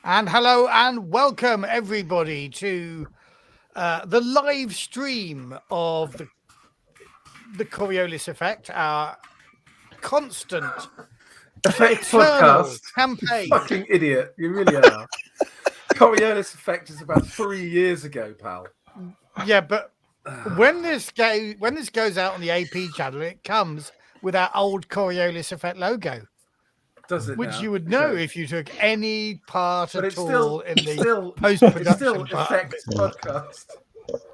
And hello and welcome everybody to the live stream of the Coriolis effect, our constant, Effect eternal podcast. campaign. You fucking idiot. You really are. Coriolis effect is about 3 years ago, pal. Yeah, but when this goes out on the AP channel, it comes with our old Coriolis effect logo, Does it which now? you would know Okay. if you took any part But at it's still, all in the it's still post-production part. effect podcast.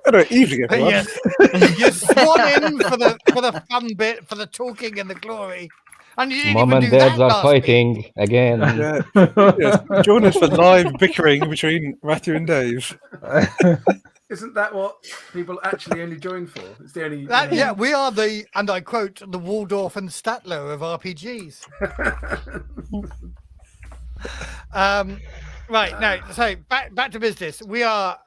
Hello, evening, everyone. Yes, you swan in for the fun bit, for the talking and the glory, and you didn't Mom even and do dads that are last week. fighting again. Yes. Join us for live bickering between Matthew and Dave. Isn't that what people actually only join for? It's the only. Yeah, we are the, and I quote, the Waldorf and Statler of RPGs. Right now, so back to business. We are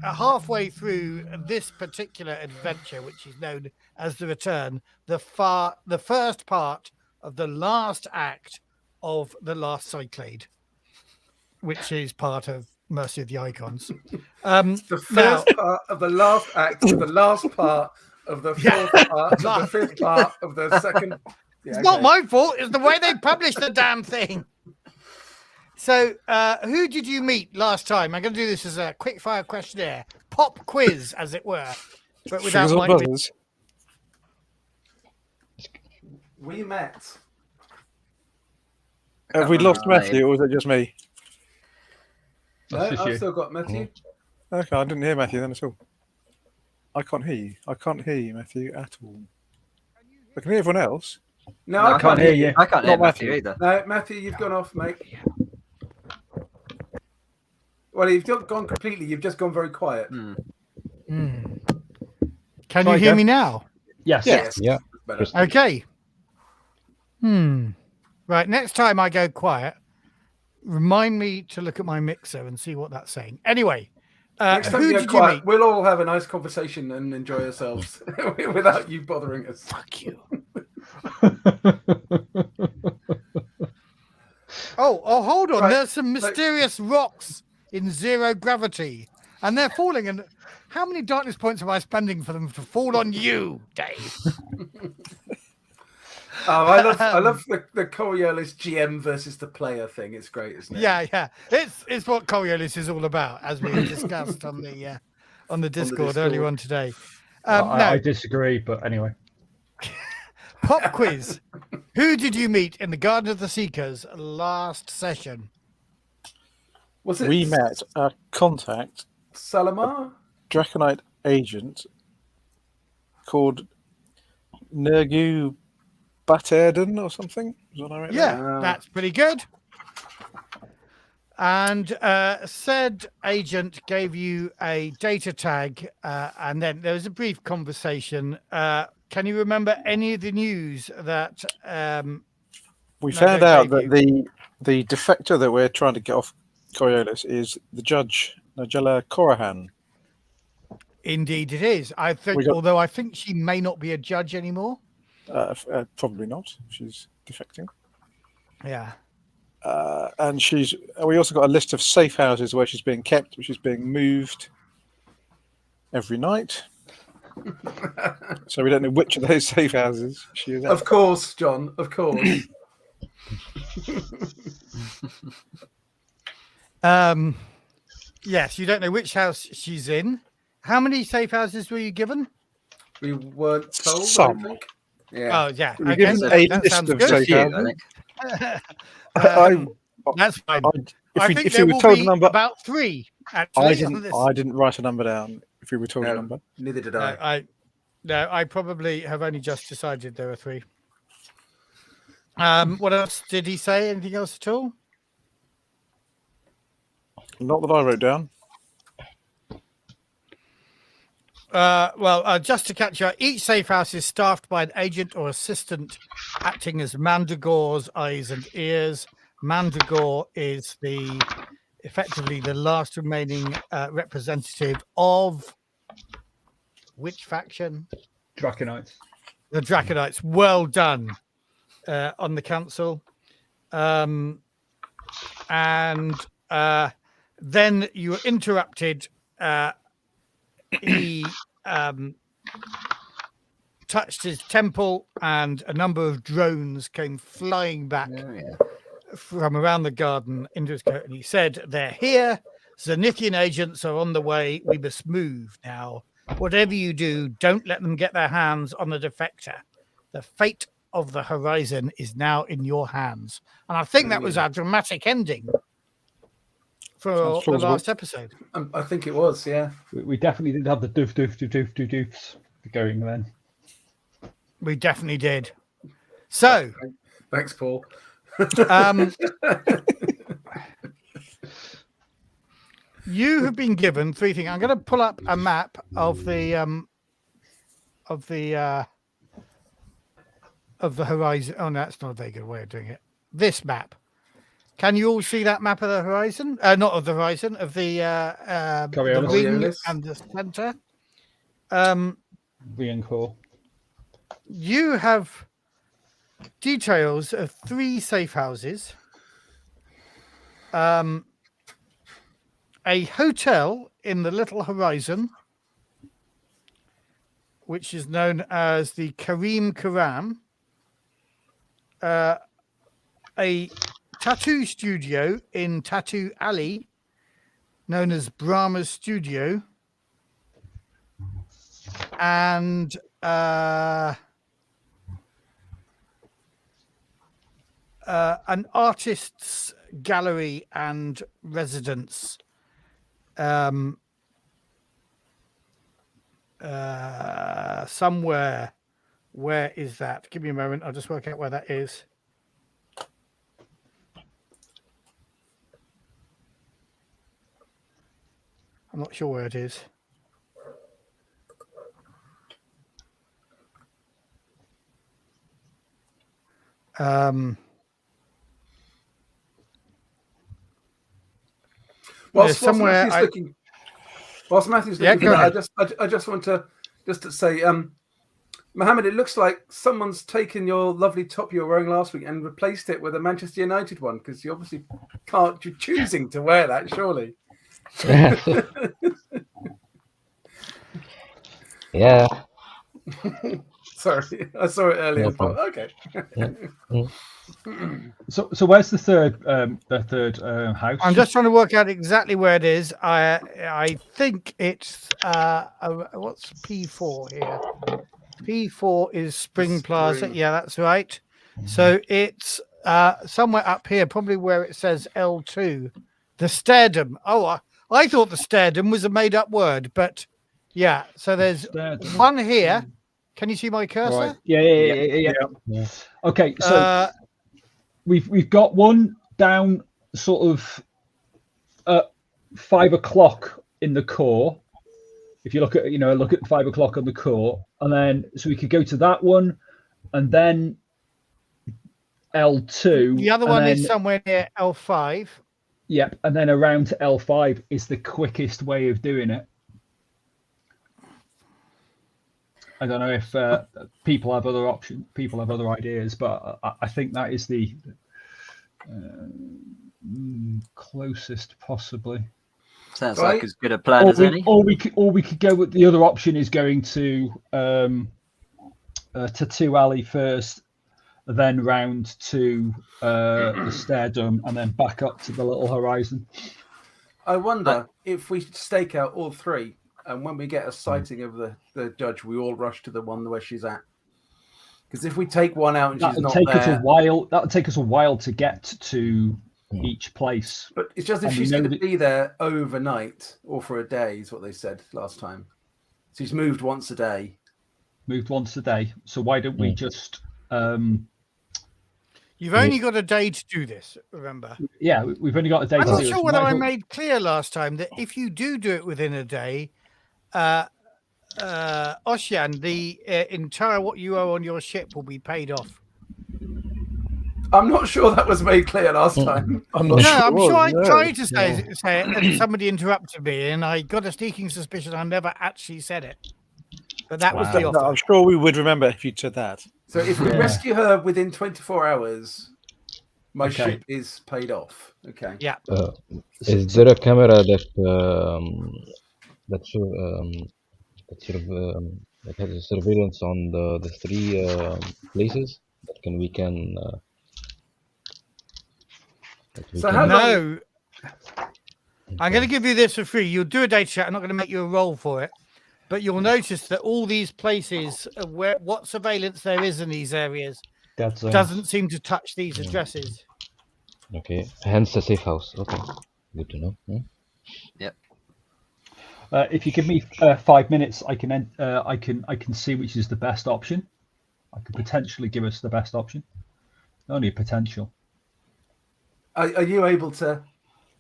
halfway through this particular adventure, which is known as the Return, the first part of the last act of the last Cyclade, which is part of Mercy of the Icons. the first part of the last act of the last part of the fourth part of the fifth part of the second. It's not my fault. It's the way they published the damn thing. So, who did you meet last time? I'm going to do this as a quick-fire questionnaire, pop quiz, as it were, but without Fingers or Mike. brothers? We met. Have we lost Matthew, or was it just me? No, That's just I've you. still got Matthew. Okay, I didn't hear Matthew then at all. I can't hear you. I can't hear you, Matthew, at all. I can hear everyone else. No, I can't hear you. I can't hear Not Matthew Matthew. either. No, Matthew, you've gone off, mate. Well, you've not gone completely. You've just gone very quiet. Can Try you hear again. me now? Yes. Yes. Yeah. Better. Okay. Right, next time I go quiet, remind me to look at my mixer and see what that's saying. Anyway, Next time who you go did quiet, you meet? we'll all have a nice conversation and enjoy ourselves without you bothering us. Fuck you. Oh, hold on. Right, There's some mysterious rocks in zero gravity, and they're falling. And how many darkness points am I spending for them to fall on you, Dave? Oh, I love the Coriolis GM versus the player thing. It's great, isn't it? Yeah. It's what Coriolis is all about, as we discussed on the Discord earlier on today. I disagree, but anyway. Pop quiz. Who did you meet in the Garden of the Seekers last session? Was it We met a contact, Salamar? Draconite agent called Nergu Baterden or something. Is what I read. Yeah, that's pretty good. And said agent gave you a data tag, and then there was a brief conversation. Can you remember any of the news that We No, found they out gave that the defector that we're trying to get off Coriolis is the judge, Nigelia Kurahan. indeed it is? I think, although I think she may not be a judge anymore. Probably not. She's defecting. Yeah. And we also got a list of safe houses where she's being kept, which is being moved every night. So we don't know which of those safe houses she is at. Of course, John. Of course. Yes, you don't know which house she's in. How many safe houses were you given? We weren't told. Some. I think. Yeah. Oh, yeah. We Okay, given so a that list sounds of good. safe Few, I houses. think. That's fine. If I we think there were will told be a number, about 3. Actually, I didn't write a number down. If we were told a No, number, neither did I. No, I probably have only just decided there are 3. What else did he say? Anything else at all? not that I wrote down. Just to catch you up, each safe house is staffed by an agent or assistant acting as Mandragore's eyes and ears. Mandragore is effectively the last remaining representative of which faction? Draconites. The Draconites. Well done on the council. And then you were interrupted. He touched his temple, and a number of drones came flying back from around the garden into his coat. And he said, "They're here. Zanithian agents are on the way. We must move now. Whatever you do, don't let them get their hands on the defector. The fate of the horizon is now in your hands." And I think that was our dramatic ending for the last episode. I think it was, yeah. We definitely did have the doofs going then. We definitely did. So, thanks, Paul. You have been given 3 things. I'm going to pull up a map of the horizon. Oh, no, that's not a very good way of doing it. This map. Can you all see that map of the horizon? Not of the horizon, of the ring and the center. Being cool. You have details of 3 safe houses, a hotel in the Little Horizon, which is known as the Kurahan, a tattoo studio in Tattoo Alley, known as Brahma's Studio, and an artist's gallery and residence somewhere. Where is that? Give me a moment. I'll just work out where that is. I'm not sure where it is. Whilst somewhere Matthew's looking, I just want to say, Mohammed, it looks like someone's taken your lovely top you were wearing last week and replaced it with a Manchester United one, because you obviously can't. You're choosing to wear that, surely. Yeah. Sorry, I saw it earlier. No, okay. So where's the third house? I'm just trying to work out exactly where it is. I think it's what's P4 here? P4 is Spring Plaza. Yeah, that's right. So it's somewhere up here, probably where it says L2, the Stairdom. Oh, I thought the Stairdom was a made-up word, but yeah. So there's one here. Can you see my cursor? Right. Yeah. Okay, so we've got one down sort of at 5 o'clock in the core. If you look at 5 o'clock on the core, and then so we could go to that one, and then L2. The other one is somewhere near L5. Yep, and then around to L5 is the quickest way of doing it. I don't know if people have other options, people have other ideas, but I think that is the closest, possibly. Sounds like as good a plan as any. Or we could go with the other option is going to Tattoo Alley first, then round to the Stairdom, and then back up to the Little Horizon. I wonder if we stake out all 3. And when we get a sighting of the judge, we all rush to the one where she's at. Because if we take one out and she's not there, that'll take us a while to get to each place. But it's just if she's going to be there overnight or for a day, is what they said last time. So she's moved once a day. So why don't we just? You've only got a day to do this, remember? Yeah, we've only got a day to do this. I'm not sure whether I made clear last time that if you do it within a day, Oshian, the entire what you owe on your ship will be paid off. I'm not sure that was made clear last time. I'm sure I tried to say it, and somebody interrupted me, and I got a sneaking suspicion I never actually said it. But that was the offer. I'm sure we would remember if you said that. So if we rescue her within 24 hours, my ship is paid off. Okay. Yeah. Is there a camera that that show that has a surveillance on the three places that we can So how long? No. I'm going to give you this for free. You'll do a data check. I'm not going to make you a roll for it. But you'll notice that all these places where what surveillance there is in these areas doesn't seem to touch these addresses. Okay, hence the safe house. Okay, good to know. Yep. If you give me 5 minutes, I can see which is the best option. I could potentially give us the best option. Only a potential. Are you able to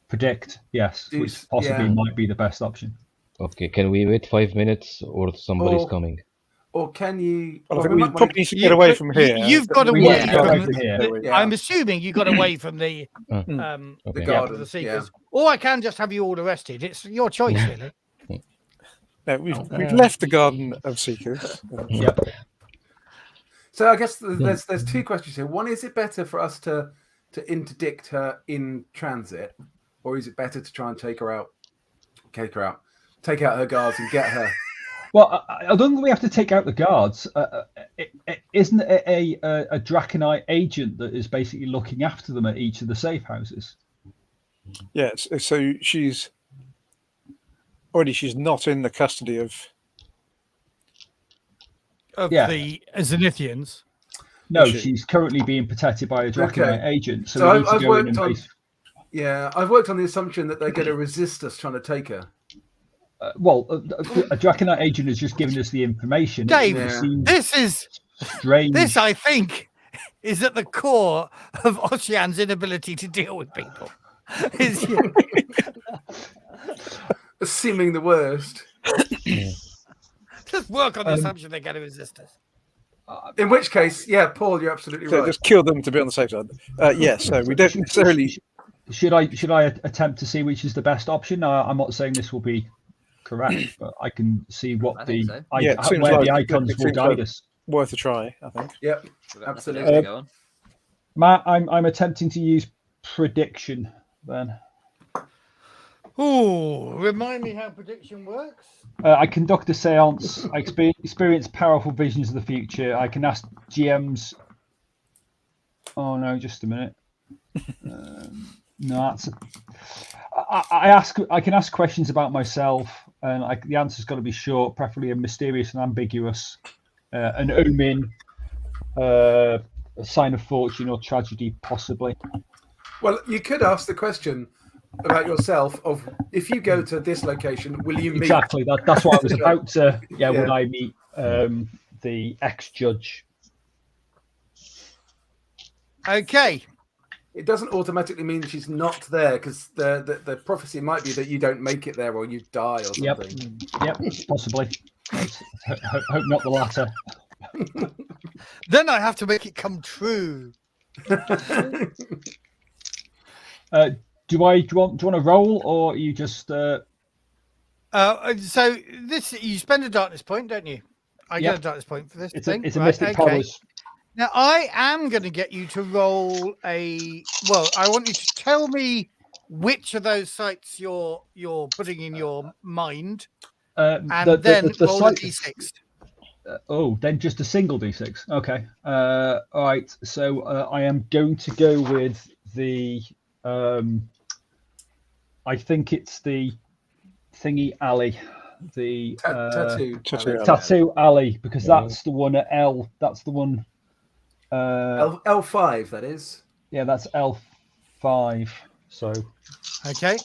predict? Yes, which possibly might be the best option. Okay, can we wait 5 minutes, or somebody's coming? Or can you? Well, I think we probably need to get away from here. You've got away from here. Yeah. I'm assuming you got away from the the garden, the seekers, or I can just have you all arrested. It's your choice, really. No, we've left the Garden of Seekers. Yep. So I guess there's two questions here. One, is it better for us to interdict her in transit, or is it better to try and take out her guards and get her? Well, I don't think we have to take out the guards. Isn't it a Draconite agent that is basically looking after them at each of the safe houses? Yes. So she's not in the custody of the Zenithians. No, she's currently being protected by a Draconite agent. So we need to go in and I've worked on the assumption that they're going to resist us trying to take her. A Draconite agent has just given us the information. Dave, this is strange. This, I think, is at the core of Oshian's inability to deal with people. Assuming the worst. Just work on the assumption they're going to resist us. In which case, Paul, you're absolutely right. Just kill them to be on the safe side. Yes, so we don't necessarily. Should I attempt to see which is the best option? I'm not saying this will be correct, but I can see what where the icons will guide us. Worth a try, I think. Yep, absolutely. Matt, I'm attempting to use prediction then. Oh, remind me how prediction works. I conduct a seance. I experience powerful visions of the future. I can ask GMs. Oh no, just a minute. No, that's. I can ask questions about myself, and the answer's got to be short, preferably and mysterious and ambiguous. An omen, a sign of fortune or tragedy, possibly. Well, you could ask the question about yourself of, if you go to this location, will you meet? Exactly. That's what I was about to. Would I meet the ex-judge? Okay. It doesn't automatically mean she's not there, because the prophecy might be that you don't make it there or you die or something. Yep, possibly. Hope not the latter. Then I have to make it come true. Do you want to roll, or you just? So this, you spend a darkness point, don't you? I get a darkness point for this thing. It's a mystic powers. Now I am going to get you to roll a. Well, I want you to tell me which of those sites you're putting in your mind, and then roll a d6. Then just a single d6. Okay. All right. So I am going to go with the. I think it's the thingy alley, the tattoo alley, because that's the one at L. That's the one. L5, that is. Yeah, that's L5. So. Okay.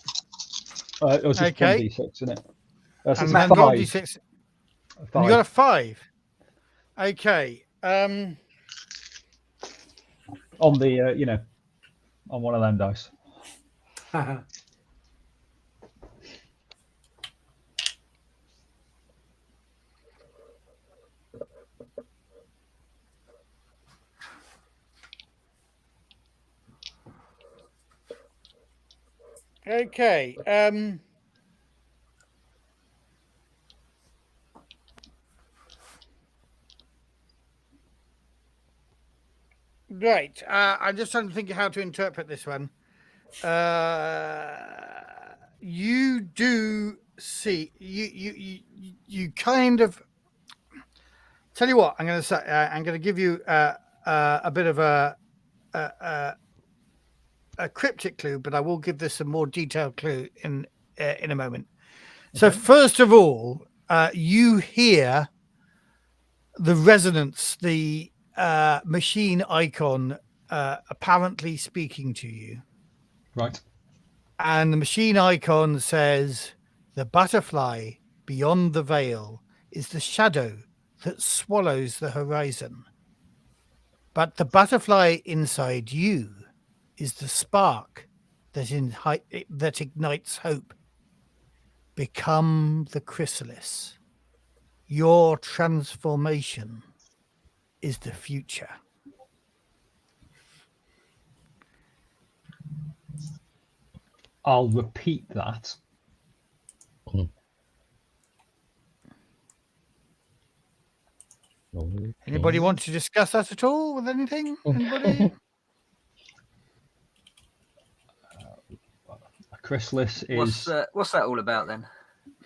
It was just 1d6, isn't it? So and then roll d6. And you got a 5. Okay. On the on one of them dice. Okay. Right. I'm just trying to think of how to interpret this one. you do see you kind of tell you what I'm going to say. I'm going to give you a bit of a cryptic clue, but I will give this a more detailed clue in a moment. Okay. So first of all, you hear the resonance, the machine icon apparently speaking to you. Right. And the machine icon says, "The butterfly beyond the veil is the shadow that swallows the horizon. But the butterfly inside you is the spark that ignites hope. Become the chrysalis. Your transformation is the future." I'll repeat that. Anybody want to discuss that at all with anything? Anybody? A chrysalis is. What's that all about then?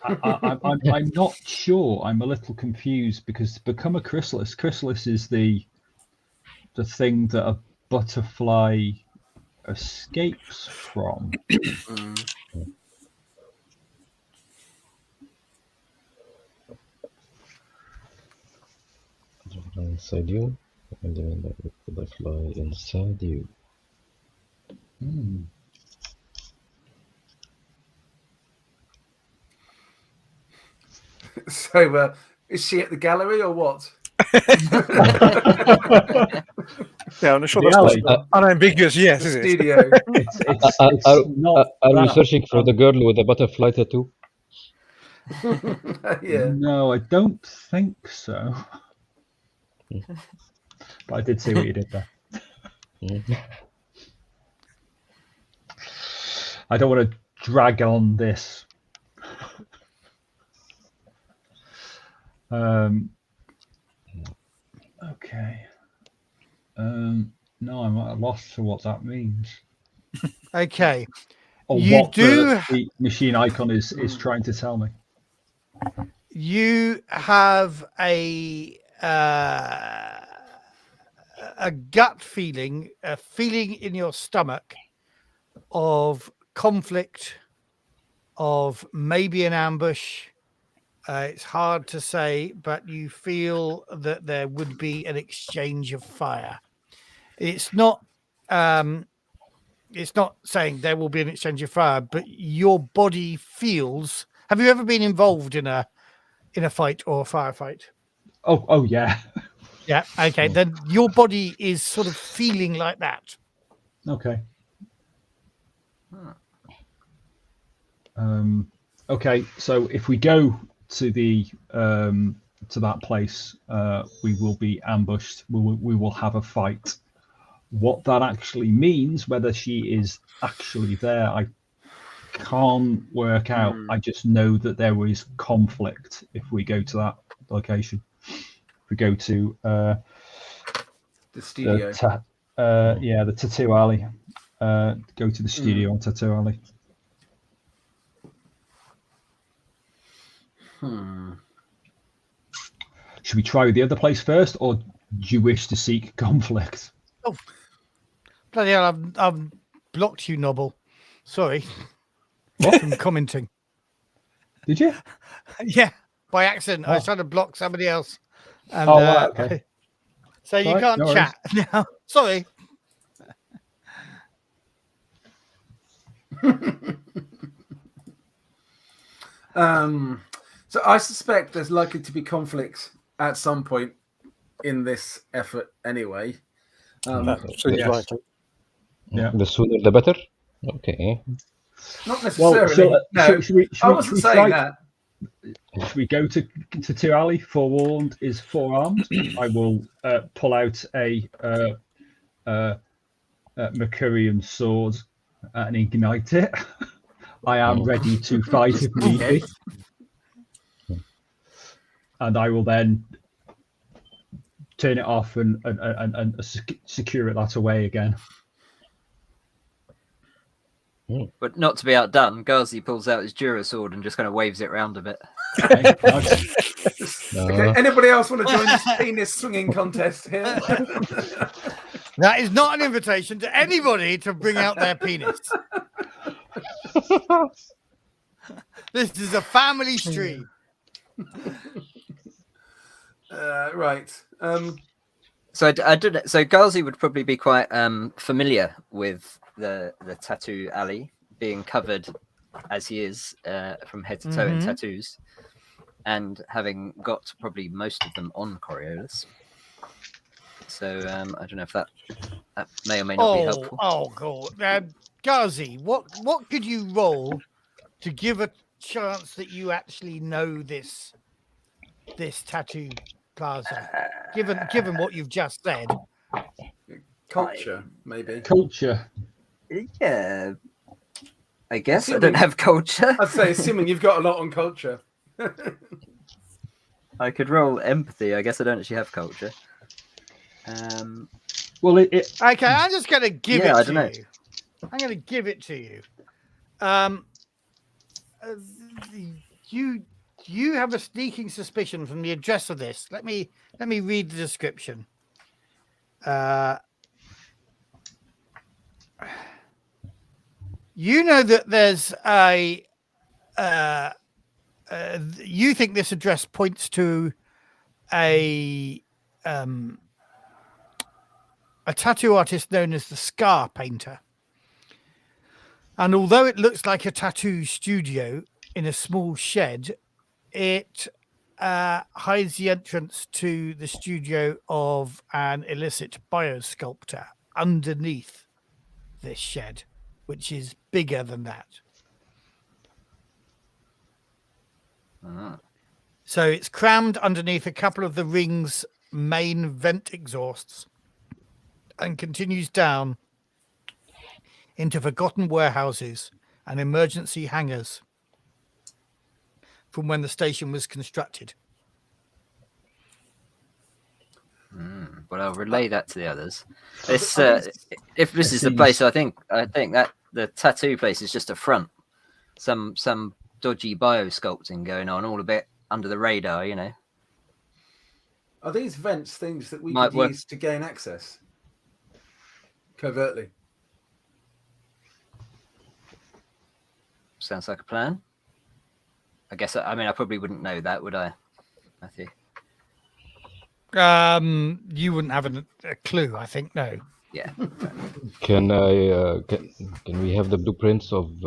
I'm not sure. I'm a little confused because to become a chrysalis is the thing that a butterfly escapes from. Inside you, and then the butterfly inside you. So, is she at the gallery or what? Yeah, I'm sure that's not unambiguous. Yes, is it? Studio. Are we searching for the girl with the butterfly tattoo? Yeah. No, I don't think so. But I did see what you did there. I don't want to drag on this. Okay. No, I'm at a loss for what that means. Okay. Or you what do the machine icon is trying to tell me. You have a gut feeling, a feeling in your stomach of conflict, of maybe an ambush. It's hard to say, but you feel that there would be an exchange of fire. It's not saying there will be an exchange of fire, but your body feels. Have you ever been involved in a fight or a firefight? Oh yeah. Yeah. Okay. Then your body is sort of feeling like that. Okay. Okay. So if we go to the to that place, we will be ambushed. We will have a fight. What that actually means, whether she is actually there, I can't work out. I just know that there is conflict if we go to that location. If we go to the studio, the Tattoo Alley. Go to the studio on Tattoo Alley. Should we try the other place first, or do you wish to seek conflict? Oh, bloody hell! I've blocked you, Nobble. Sorry. From commenting. Did you? Yeah, by accident. I was trying to block somebody else. And, right, okay. So you can't chat now. Sorry. So I suspect there's likely to be conflict at some point in this effort anyway. Likely. Yeah. The sooner the better. Okay. Not necessarily. I wasn't saying that. Should we go to Tattoo Alley? Forewarned is forearmed. I will pull out a Mercurian sword and ignite it. I am ready to fight if need be. And I will then turn it off and secure it that away again. But not to be outdone, Ghazi pulls out his Dura sword and just kind of waves it around a bit. Okay. Anybody else want to join this penis swinging contest here? That is not an invitation to anybody to bring out their penis. This is a family stream. Right. So I don't know. So Ghazi would probably be quite familiar with the tattoo alley, being covered as he is from head to toe in tattoos, and having got probably most of them on Coriolis. So I don't know if that may or may not be helpful. Oh, God. Ghazi, what could you roll to give a chance that you actually know this tattoo plaza? Given what you've just said. Culture, maybe. Culture. Yeah, I guess I don't have culture. I'd say, assuming you've got a lot on culture. I could roll empathy. I guess I don't actually have culture. Well, okay, I'm just going to give it to you. I'm going to give it to you. You have a sneaking suspicion from the address of this. Let me read the description. You know that there's you think this address points to a tattoo artist known as the Scar Painter. And although it looks like a tattoo studio in a small shed, it hides the entrance to the studio of an illicit biosculptor underneath this shed, which is bigger than that. So it's crammed underneath a couple of the ring's main vent exhausts and continues down into forgotten warehouses and emergency hangars from when the station was constructed. But I'll relay that to the others. This, if this is the place, I think that the tattoo place is just a front. Some dodgy biosculpting going on, all a bit under the radar, you know. Are these vents things that we could use to gain access covertly? Sounds like a plan. I guess. I mean, I probably wouldn't know that, would I, Matthew? You wouldn't have a clue, I think. No. Yeah. Can I? Can we have the blueprints of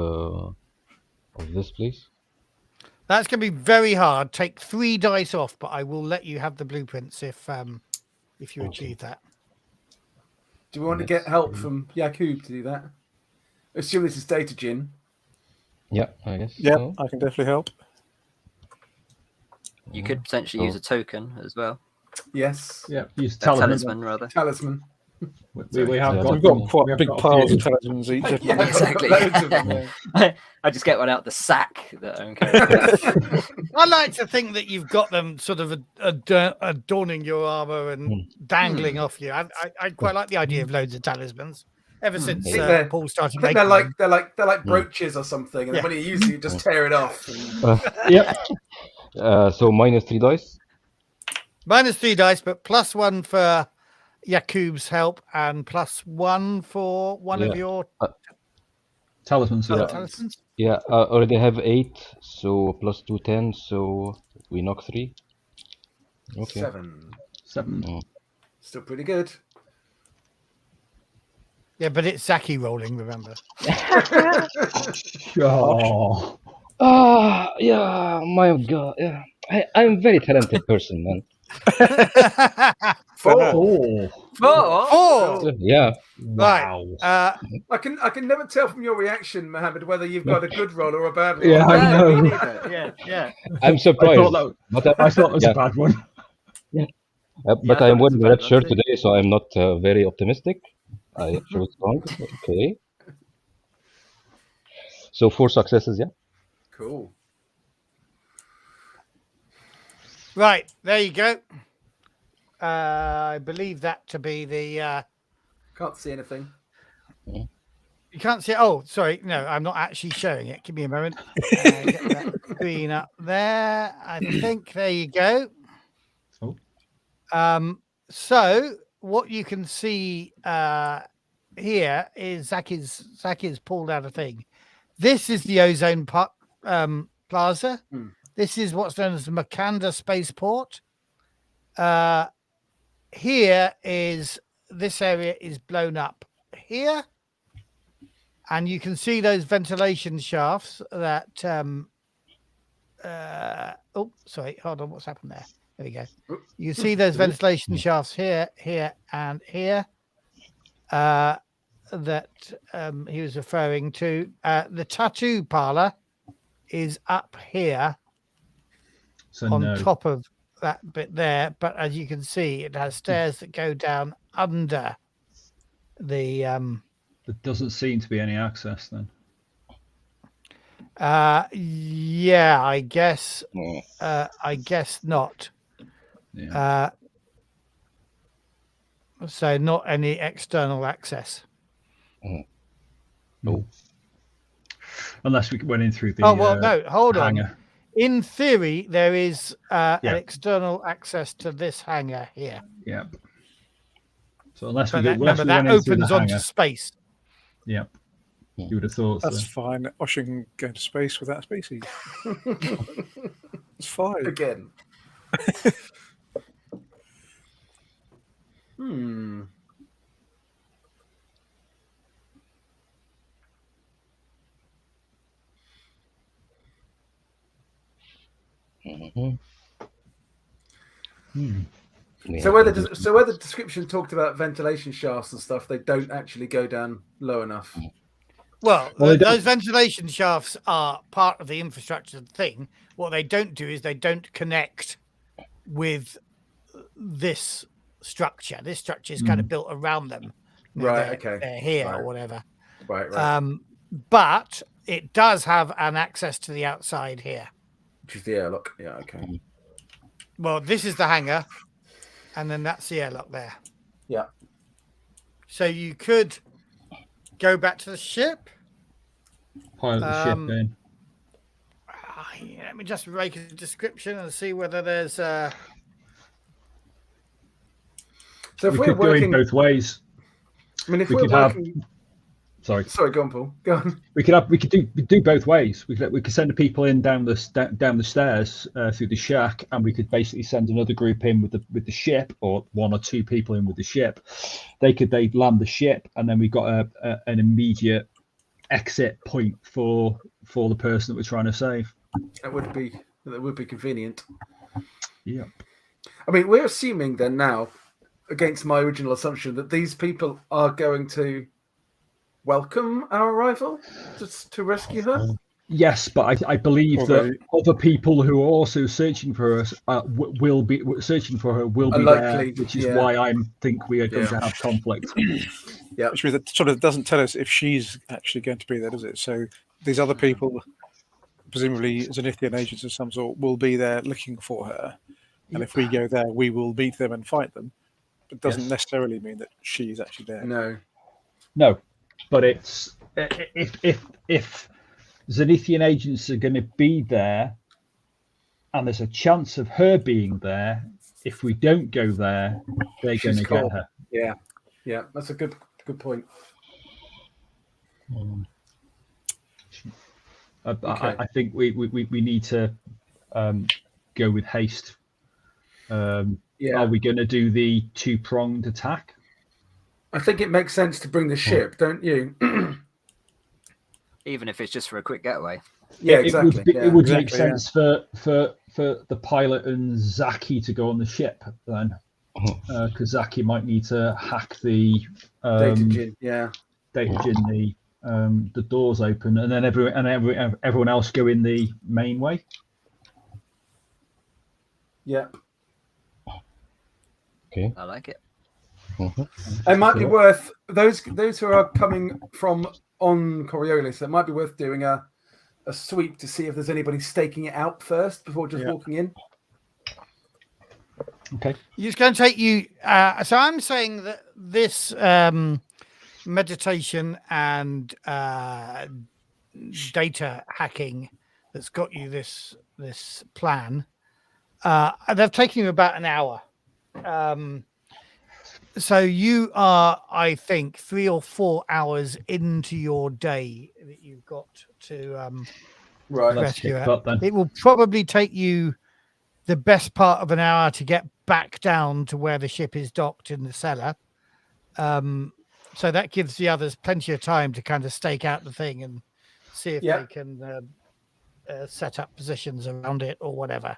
this, please? That's going to be very hard. Take 3 dice off, but I will let you have the blueprints if you achieve that. Do we want to get help from Yaqub to do that? Assume this is data gin. Yeah, I guess. Yeah, so. I can definitely help. You could potentially use a token as well. Yes. Yeah, use talisman rather. Talisman. We have got We've got quite big piles of talismans each. Yeah, exactly. I just get one out the sack that I'm carrying. I like to think that you've got them sort of adorning your armor and dangling off you. I quite like the idea of loads of talismans. Ever since Paul started making they're like brooches or something, and then when you use it, you just tear it off. Yep. So minus 3 dice. Minus 3 dice, but +1 for Yaqub's help and +1 for one of your talismans. Talismans. Yeah, I already have 8, so +2, 10. So we knock 3. Okay. 7. Oh. Still pretty good. Yeah, but it's Zaki rolling, remember? Oh. Yeah, my God. Yeah. I'm a very talented person, man. 4. 4. Yeah. Right. I can never tell from your reaction, Mohammed, whether you've got a good roll or a bad roll. Yeah, I know. Yeah. I'm surprised. I thought it was a bad one. Yeah. But I'm wearing a red shirt today, so I'm not very optimistic. I show it strong. Okay. So 4 successes, yeah. Cool. Right, there you go. I believe that to be the. Can't see anything. You can't see it. Oh, sorry. No, I'm not actually showing it. Give me a moment. Get that screen up there. I think there you go. Oh. So what you can see here is Zaki's pulled out a thing. This is the ozone plaza. This is what's known as the Makanda spaceport. Here is this area is blown up here. And you can see those ventilation shafts that oh, sorry, hold on, what's happened there? There we go. You see those ventilation shafts here, here, and here that he was referring to. The tattoo parlor is up here on top of that bit there, but as you can see, it has stairs that go down under the There doesn't seem to be any access then. Yeah, I guess not. Yeah. So not any external access. No. Unless we went in through the no, hold hangar. on. In theory, there is an external access to this hangar here. Yeah. So unless But we remember, that opens onto space. Yeah. You would have thought That's so. fine. Oshian can go to space without species. It's fine. Again. So where the description talked about ventilation shafts and stuff, they don't actually go down low enough. Well, those ventilation shafts are part of the infrastructure thing. What they don't do is they don't connect with this structure. This structure is kind of built around them. Right. They're here or whatever. Right. But it does have an access to the outside here. Which is the airlock. Yeah. Okay. Well, this is the hangar, and then that's the airlock there. Yeah. So you could go back to the ship. Pilot the ship in. Let me just make a description and see whether there's. So if we we're could working go in both ways. I mean, if we we're could working. Sorry, go on, Paul. Go on. We could do both ways. We could send the people in down the stairs through the shack, and we could basically send another group in with the ship, or one or two people in with the ship. They'd land the ship, and then we got an immediate exit point for the person that we're trying to save. That would be convenient. Yeah. I mean, we're assuming then now, against my original assumption, that these people are going to welcome our arrival to rescue her. Yes, but I believe that other people who are also searching for us will be searching for her will be likely, there, which is why I think we are going to have conflict. Yeah, which means that sort of doesn't tell us if she's actually going to be there, does it? So these other people, presumably Zenithian agents of some sort, will be there looking for her, and if we go there, we will beat them and fight them. But it doesn't necessarily mean that she's actually there. No, but it's if Zenithian agents are going to be there, and there's a chance of her being there. If we don't go there, they're going to get her. Yeah, that's a good point. I think we need to go with haste. Are we going to do the two-pronged attack? I think it makes sense to bring the ship, don't you? Even if it's just for a quick getaway. Yeah, exactly. It would make sense for the pilot and Zaki to go on the ship then, because Zaki might need to hack the data gin, the doors open, and then everyone else go in the main way. Yeah. Okay. I like it. It might be worth those who are coming from on Coriolis. It might be worth doing a sweep to see if there's anybody staking it out first before just walking in. Okay. It's going to take you. So I'm saying that this meditation and data hacking that's got you this plan. They've taken you about an hour. So you are, I think, 3 or 4 hours into your day that you've got to rescue her. It will probably take you the best part of an hour to get back down to where the ship is docked in the cellar. So that gives the others plenty of time to kind of stake out the thing and see if they can set up positions around it or whatever.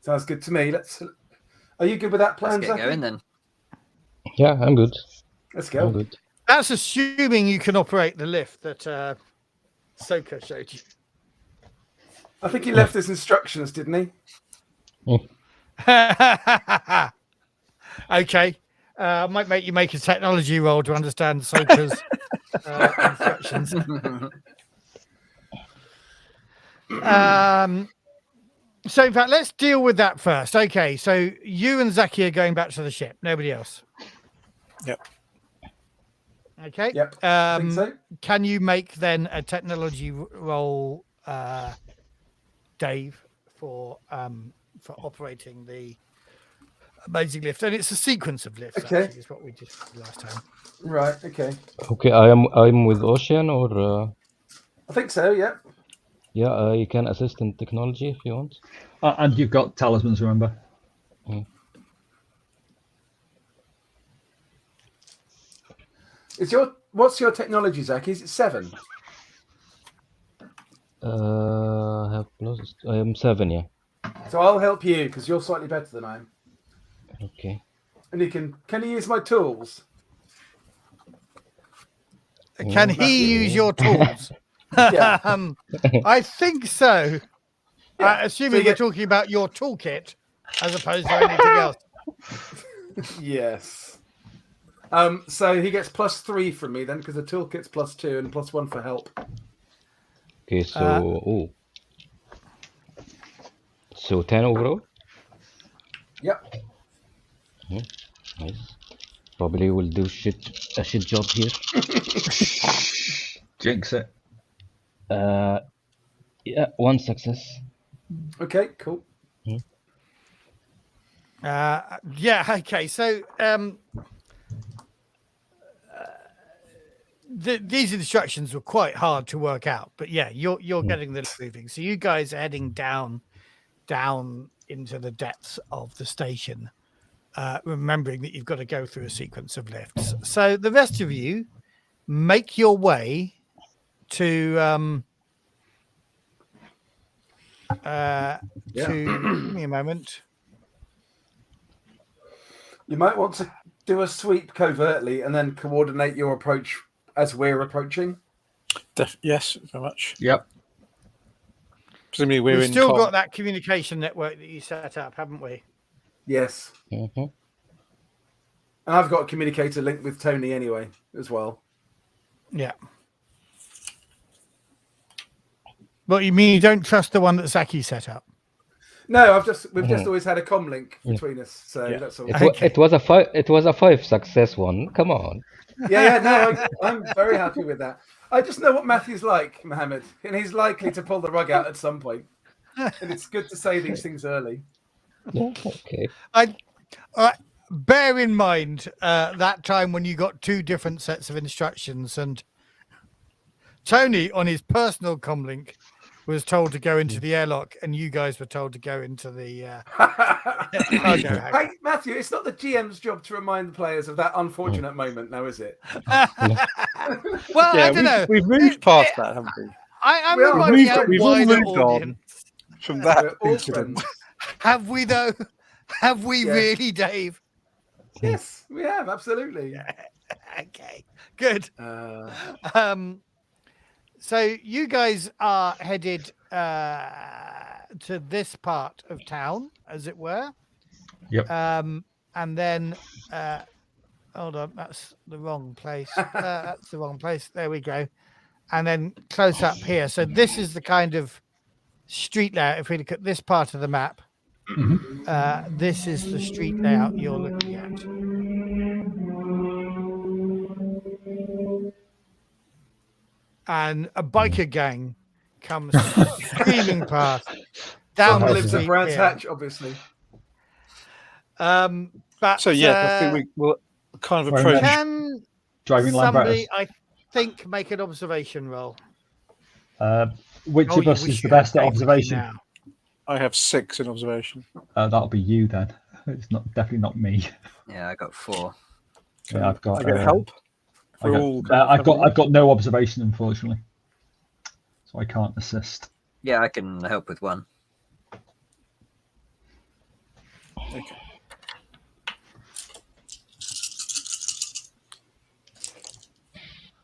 Sounds good to me. Are you good with that plan, Let's get going then. Yeah, I'm good. Let's go. I'm good. That's assuming you can operate the lift that Soka showed you. I think he left us instructions, didn't he? Okay. I might make you make a technology roll to understand Soka's instructions. So, in fact, let's deal with that first. Okay, so you and Zaki are going back to the ship. Nobody else. Yep. Okay. Yep. I think so. Can you make then a technology roll, Dave, for operating the amazing lift? And it's a sequence of lifts. Okay. Actually, is what we did last time. Right. Okay. Okay, I'm with Ocean, or I think so. Yeah. yeah, you can assist in technology if you want. And you've got talismans, remember? What's your technology, Zach? Is it 7? I have plus. I am 7. Yeah. So I'll help you because you're slightly better than I am. Okay. And can you use my tools? Can he use your tools? Yeah. I think so. Yeah. Assuming we're talking about your toolkit as opposed to anything else. Yes. So he gets +3 from me then because the toolkit's +2 and +1 for help. Okay, so so 10 overall. Yep. Nice. Probably will do a shit job here. Jinx it. Yeah, 1 success. Okay, cool. Yeah, okay. So these instructions were quite hard to work out, but yeah, you're getting the moving. So you guys are heading down into the depths of the station, remembering that you've got to go through a sequence of lifts. So the rest of you make your way to give me a moment. You might want to do a sweep covertly and then coordinate your approach as we're approaching. Yes, very much. Yep. Presumably we've still got that communication network that you set up, haven't we? Yes. Mm-hmm. And I've got a communicator linked with Tony anyway, as well. Yeah. Well, you mean you don't trust the one that Zaki set up? No, we've just always had a comm link between us, so that's all. It was a 5 success one. Come on. Yeah, no, I'm very happy with that. I just know what Matthew's like, Mohammed, and he's likely to pull the rug out at some point. And it's good to say these things early. Yeah, okay. Bear in mind that time when you got 2 different sets of instructions, and Tony on his personal comlink was told to go into the airlock, and you guys were told to go into the cargo hangar. Hey, Matthew, it's not the GM's job to remind the players of that unfortunate moment, now is it? Well, I don't know. We've moved past that, haven't we? I'm reminding our We've all wider moved audience. on from that We're all incident. friends. Have we though? Have we really, Dave? Yes, we have, absolutely. Okay, good. So you guys are headed to this part of town, as it were. Yep. And then, hold on, that's the wrong place. That's the wrong place. There we go. And then close up here. So this is the kind of street layout. If we look at this part of the map, This is the street layout you're looking at. And a biker gang comes screaming past down Someone the lives at street Brands here. Hatch, obviously. But So yeah, I think we'll kind of approach. can Driving somebody, Lambretta. I think, make an observation roll? Which Oh, of you us wish is the you had best at paper with you observation? now. I have 6 in observation. That'll be you then. It's not definitely not me. Yeah, I got 4. Yeah, I've got. I get help. I've got no observation, unfortunately, so I can't assist. Yeah, I can help with 1. Okay.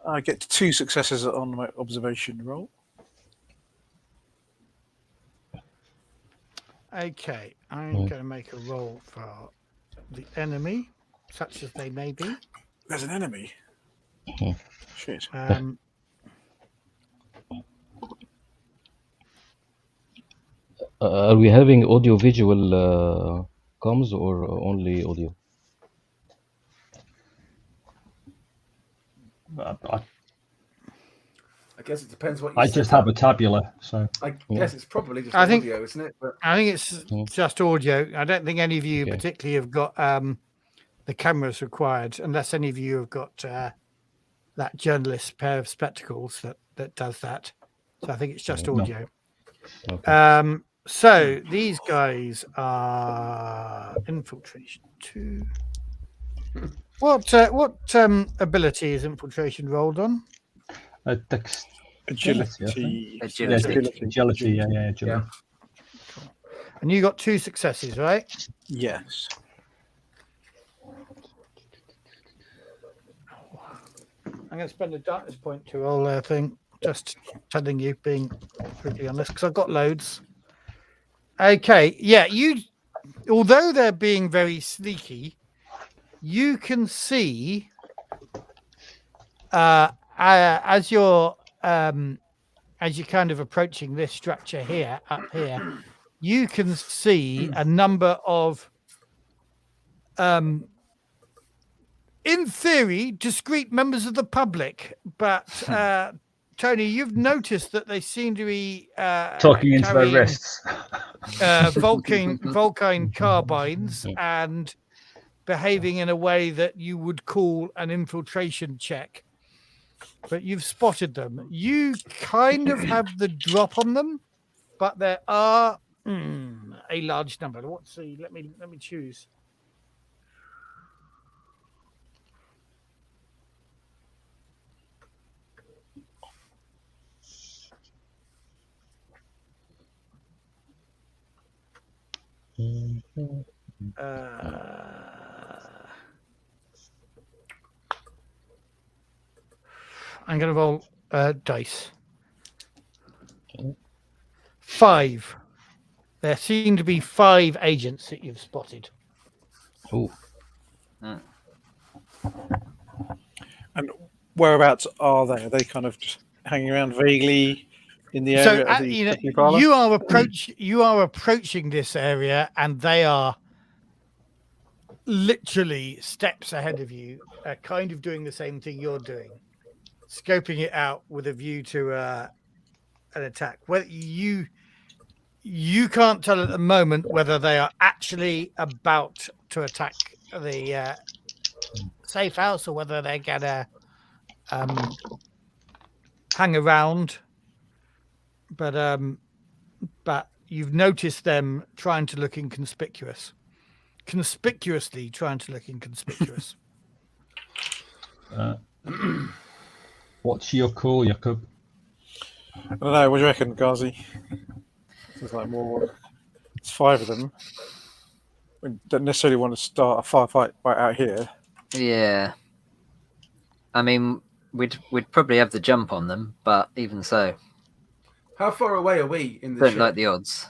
I get 2 successes on my observation roll. Okay, I'm going to make a roll for the enemy, such as they may be. There's an enemy. Shit. Are we having audio-visual comms or only audio? I guess it depends what you I just have a tabular, so I guess it's probably just I think- audio, isn't it? But I think it's just audio. I don't think any of you particularly have got the cameras required, unless any of you have got that journalist pair of spectacles that does that. So I think it's just audio. Okay. So these guys are infiltration 2. What ability is infiltration rolled on? Agility. Agility. Yeah, agility. yeah. And you got 2 successes, right? Yes. I'm going to spend a darkness point to roll their thing. Just telling you, being brutally honest, because I've got loads. Okay, yeah, although they're being very sneaky, you can see as you're kind of approaching this structure here, up here, you can see a number of in theory, discreet members of the public, but Tony, you've noticed that they seem to be talking into their wrists, Vulcan carbines, and behaving in a way that you would call an infiltration check. But you've spotted them. You kind of have the drop on them, but there are a large number. Let's see. Let me choose. I'm going to roll dice. 5. There seem to be 5 agents that you've spotted. Oh. And whereabouts are they? Are they kind of just hanging around vaguely in the area? So you are approaching this area, and they are literally steps ahead of you, kind of doing the same thing you're doing, scoping it out with a view to an attack. Whether you can't tell at the moment whether they are actually about to attack the safe house or whether they're gonna hang around. But you've noticed them trying to look conspicuously trying to look inconspicuous. What's your call, Yaqub? I don't know. What do you reckon, Ghazi? Seems like more. It's 5 of them. We don't necessarily want to start a firefight right out here. Yeah. I mean, we'd probably have the jump on them, but even so, How far away are we in the don't ship? like the odds.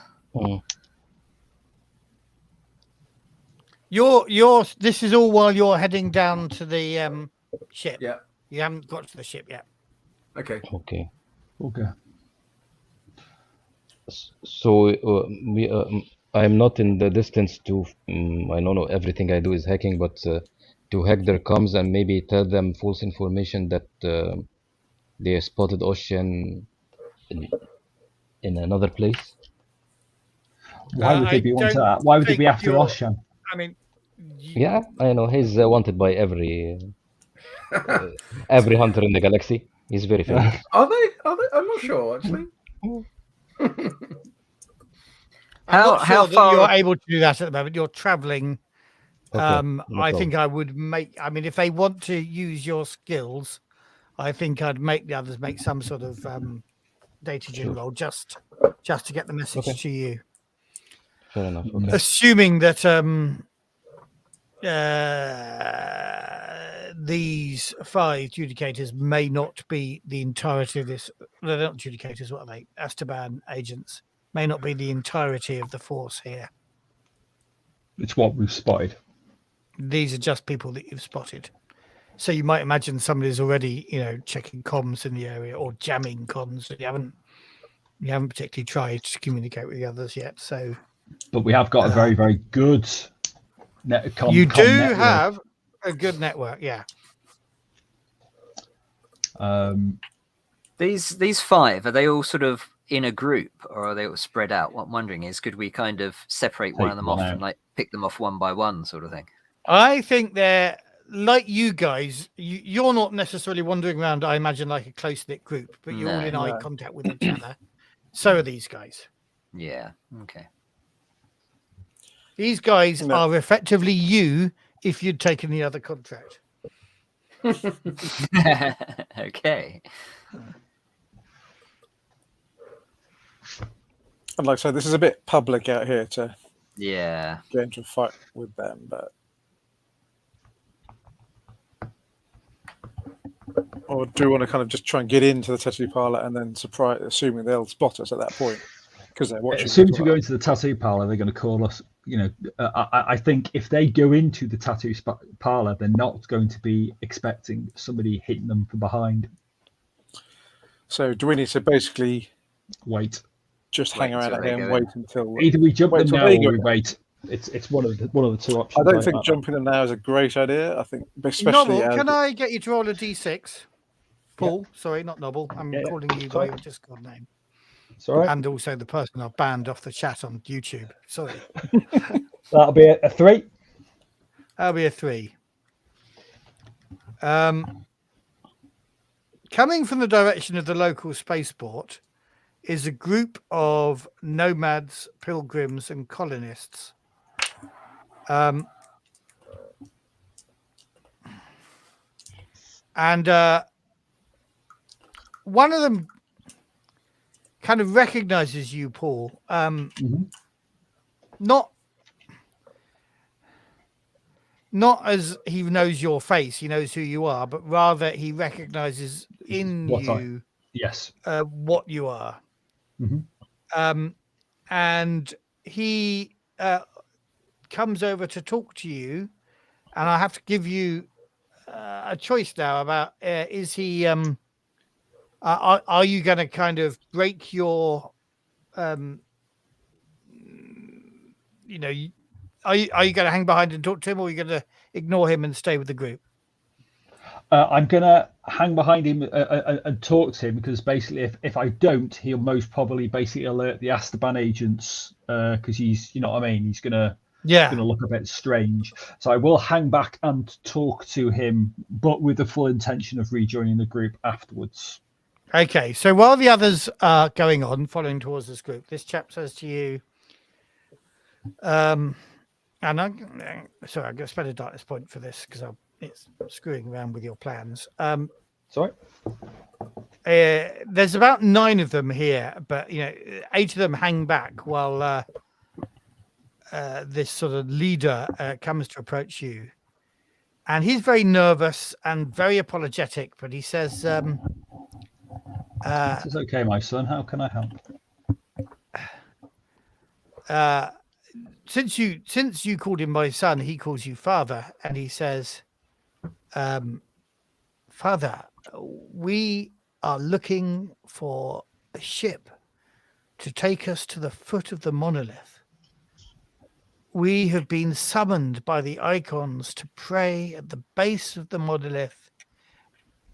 This is all while you're heading down to the ship. Yeah. You haven't got to the ship yet. Okay. Okay. So I'm not in the distance to. I don't know. Everything I do is hacking, but to hack their comms and maybe tell them false information that they spotted Ocean in another place. Why would they be wanting that? Why would they be after Oshian? I mean, yeah, I know he's wanted by every hunter in the galaxy. He's very famous. Are they? I'm not sure actually. how far you're able to do that at the moment? You're traveling. Okay, I think I would make. I mean, if they want to use your skills, I think I'd make the others make some sort of data gen roll just to get the message to you. Fair enough. Okay. Assuming that these 5 adjudicators may not be the entirety of this. They're not adjudicators. What are they? Esteban agents may not be the entirety of the force here. It's what we've spotted. These are just people that you've spotted. So you might imagine somebody's already, checking comms in the area or jamming comms. You haven't particularly tried to communicate with the others yet. So, but we have got a very, very good network. You do have a good network, yeah. These 5, are they all sort of in a group, or are they all spread out? What I'm wondering is, could we kind of separate one of them off and like pick them off one by one, sort of thing? I think they're like you guys. You're not necessarily wandering around, I imagine, like a close-knit group, but you're all in eye contact with each other. So are these guys. Yeah. Okay. These guys are effectively you if you'd taken the other contract. Okay. And like I said, this is a bit public out here to get into a fight with them, but or do we want to kind of just try and get into the tattoo parlor and then surprise, assuming they'll spot us at that point because they're watching? As soon as we go into the tattoo parlor, they're going to call us. I think if they go into the tattoo parlor, they're not going to be expecting somebody hitting them from behind. So do we need to basically wait? Just hang around out here and wait until either we jump them now or we wait. It's one of the 2 options. I don't think jumping them now is a great idea. I think especially. Noble, can I get you to roll a d6? Paul, sorry, not Noble. I'm calling you by your Discord name. Sorry. And also the person I've banned off the chat on YouTube. Sorry. That'll be a 3. That'll be a 3. Coming from the direction of the local spaceport is a group of nomads, pilgrims, and colonists. And one of them kind of recognizes you, Paul. Not as he knows your face, he knows who you are, but rather he recognizes in you what you are. And he comes over to talk to you, and I have to give you a choice now about is he are you going to kind of break your are you going to hang behind and talk to him, or are you going to ignore him and stay with the group? I'm going to hang behind him and talk to him, because basically if I don't, he'll most probably basically alert the Esteban agents, because he's, you know what I mean, he's going to look a bit strange. So I will hang back and talk to him, but with the full intention of rejoining the group afterwards. Okay, so while the others are going on, following towards this group, this chap says to you, and I'm going to spend a darkness point for this because it's screwing around with your plans. Sorry. There's about 9 of them here, but 8 of them hang back while this sort of leader comes to approach you, and he's very nervous and very apologetic. But he says, "This is okay, my son. How can I help?" Since you called him my son, he calls you father, and he says, "Father, we are looking for a ship to take us to the foot of the monolith. we have been summoned by the icons to pray at the base of the monolith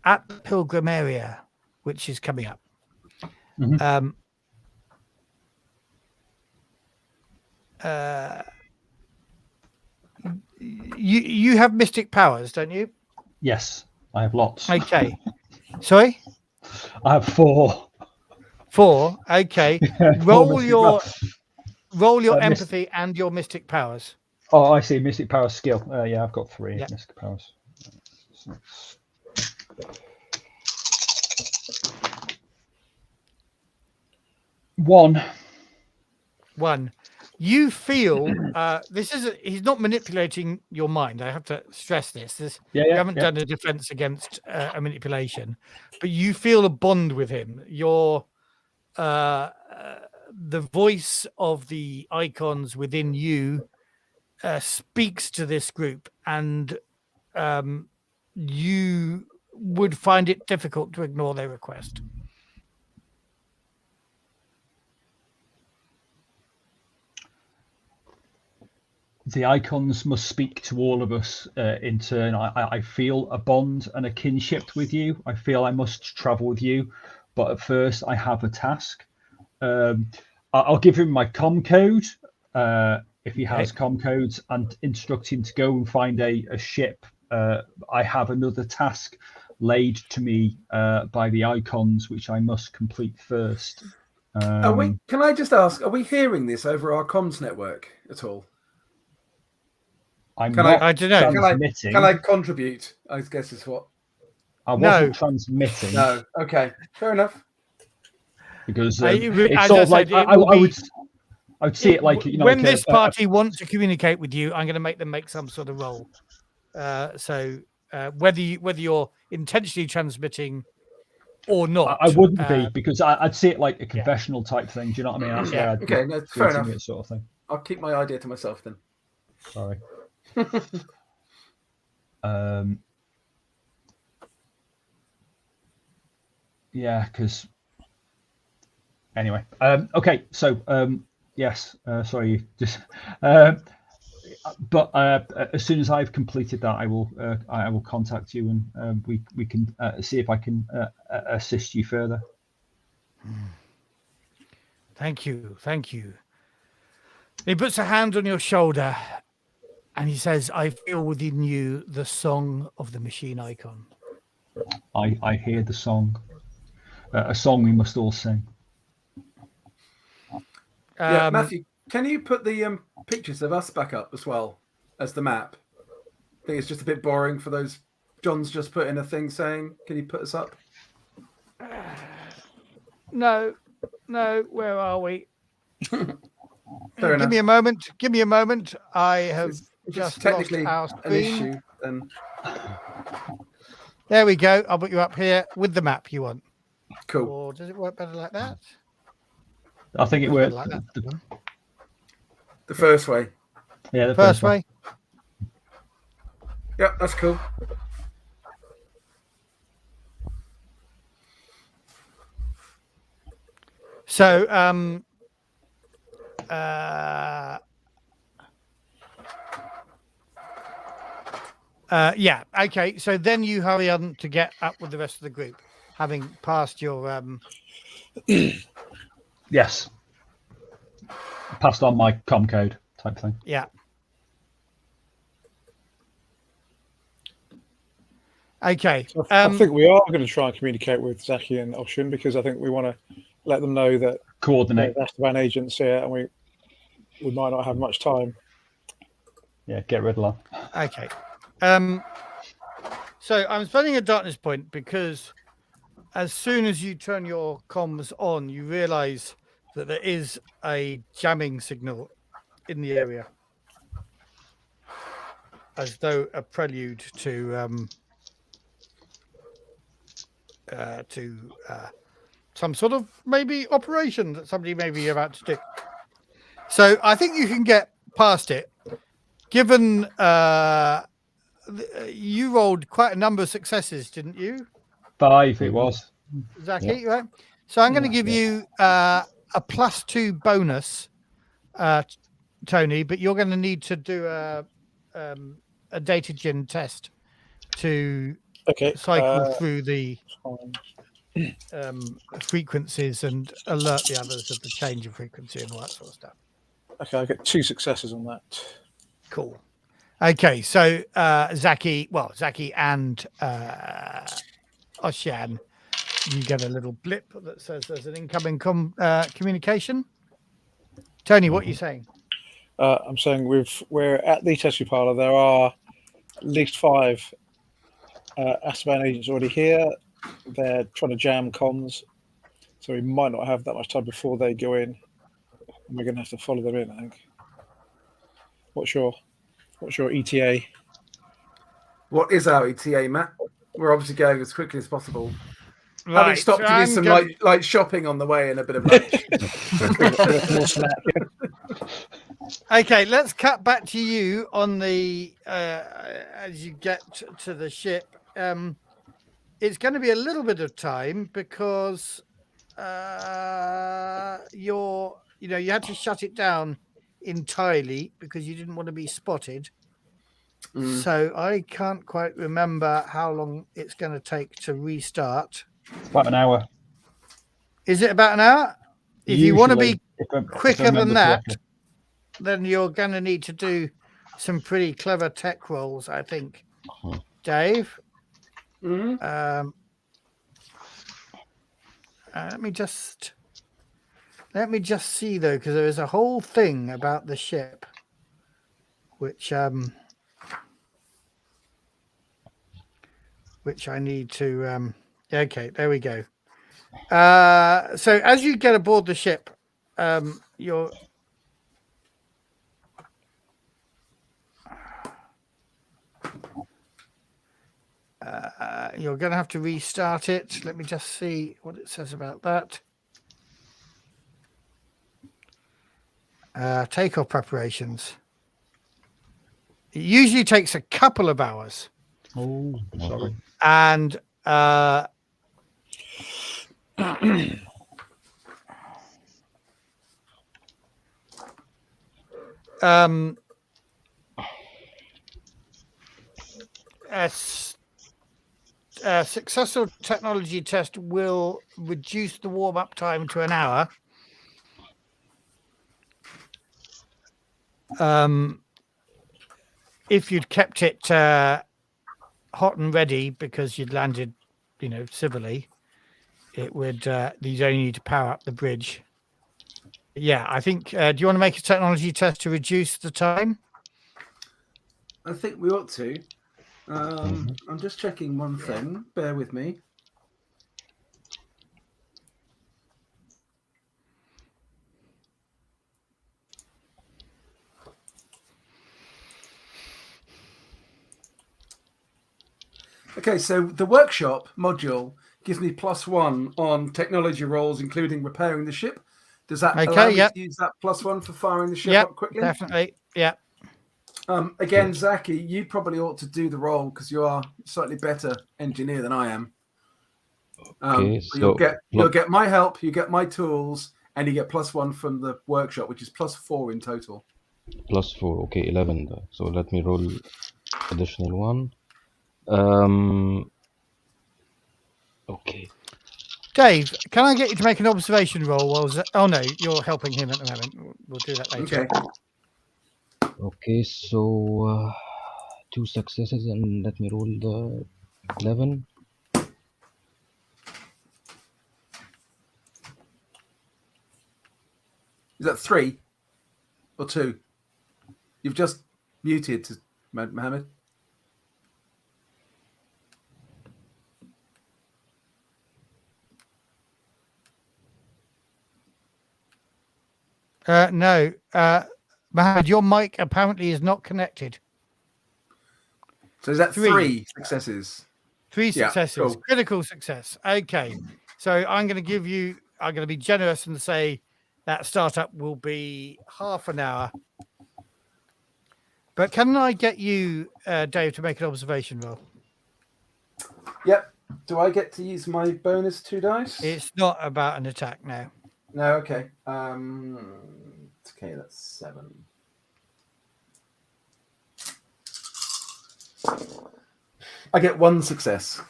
at the pilgrim area, which is coming up. Mhm. You have mystic powers, don't you? Yes, I have lots. Okay. Sorry? I have 4. 4. Okay. Yeah, Roll your mystic- empathy and your mystic powers. Oh, I see. Mystic power skill. Yeah, I've got 3 Yep. mystic powers. One. You feel he's not manipulating your mind. I have to stress this. You haven't done a defense against a manipulation, but you feel a bond with him. You're the voice of the icons within you speaks to this group, and you would find it difficult to ignore their request. The icons must speak to all of us in turn. I feel a bond and a kinship with you. I feel I must travel with you, but at first I have a task. I'll give him my com code if he has com codes, and instruct him to go and find a ship. I have another task laid to me by the icons, which I must complete first. Can I just ask, are we hearing this over our comms network at all? I don't know. Can I contribute? I guess is what. I wasn't transmitting. No. Okay. Fair enough. Because it's sort of like I would see it like, you know, when this party wants to communicate with you, I'm going to make them make some sort of roll. So whether you're intentionally transmitting or not, I wouldn't be, because I'd see it like a confessional type thing. Do you know what I mean? That's why I'd okay, no, fair enough. It sort of thing. I'll keep my idea to myself then. Sorry. Yeah, because anyway. Okay, so yes. Sorry, just. But as soon as I've completed that, I will contact you, and we can see if I can assist you further. Thank you. He puts a hand on your shoulder, and he says, "I feel within you the song of the machine icon." I hear the song, a song we must all sing. Yeah, Matthew, can you put the pictures of us back up as well as the map? I think it's just a bit boring for those. John's just put in a thing saying, "Can you put us up?" No. Where are we? Fair enough. Give me a moment. I have just technically lost our an screen. issue. Then there we go. I'll put you up here with the map you want. Cool. Or does it work better like that? I think it worked like that. The first way. Yeah, the first way. Yeah, that's cool. So, yeah, okay. So then you hurry on to get up with the rest of the group, having passed your. Yes. Passed on my com code type thing. Yeah. Okay. I think we are going to try and communicate with Zaki and Oshian, because I think we want to let them know that coordinate Esteban agents here, and we might not have much time. Yeah, get rid of that. Okay. So I'm spending a darkness point because as soon as you turn your comms on, you realize that there is a jamming signal in the area, as though a prelude to some sort of maybe operation that somebody may be about to do. So I think you can get past it, given you rolled quite a number of successes, didn't you? 5 it was. Zaki, right? So I'm going to give you a +2 bonus Tony, but you're going to need to do a data gen test to cycle through the frequencies and alert the others of the change of frequency and all that sort of stuff. Okay, I get 2 successes on that. Cool. Okay, so Zaki and Oshian, you get a little blip that says there's an incoming communication. Tony, what are you saying? I'm saying we're at the test parlor. There are at least 5 Azkaban agents already here. They're trying to jam comms, so we might not have that much time before they go in. And we're going to have to follow them in, I think. What's your ETA? What is our ETA, Matt? We're obviously going as quickly as possible. Right, Having stopped to do some light shopping on the way and a bit of lunch. Okay, let's cut back to you on the as you get to the ship. It's going to be a little bit of time because you had to shut it down entirely because you didn't want to be spotted. So I can't quite remember how long it's going to take to restart. About an hour. Is it about an hour? If you want to be quicker than that, then you're going to need to do some pretty clever tech rolls, I think. Dave? Mm-hmm. Let me just see though, because there is a whole thing about the ship, which I need to. Okay, there we go. So as you get aboard the ship, you're going to have to restart it. Let me just see what it says about that. Takeoff preparations. It usually takes a couple of hours. Oh, sorry. And a successful technology test will reduce the warm-up time to an hour. If you'd kept it hot and ready because you'd landed, civilly, it would. You'd only need to power up the bridge. Yeah, I think. Do you want to make a technology test to reduce the time? I think we ought to. I'm just checking one thing. Bear with me. Okay, so the workshop module gives me +1 on technology rolls, including repairing the ship. Does that allow me to use that +1 for firing the ship up quickly? Definitely. Yeah. Again, Zaki, you probably ought to do the roll because you are a slightly better engineer than I am. Okay, so you'll get my help, you get my tools, and you get +1 from the workshop, which is +4 in total. +4, okay, 11. So let me roll additional 1. Okay. Dave, can I get you to make an observation roll? Oh no, you're helping him at the moment. We'll do that later. Okay, so 2 successes, and let me roll the 11. Is that 3 or 2? You've just muted, Mohammed. No, Mohammed, your mic apparently is not connected. So is that 3 successes? 3 successes, cool. Critical success. Okay, so I'm going to be generous and say that startup will be half an hour. But can I get you, Dave, to make an observation roll? Yep. Do I get to use my bonus 2 dice? It's not about an attack now. No, okay. Okay, that's 7. I get 1 success.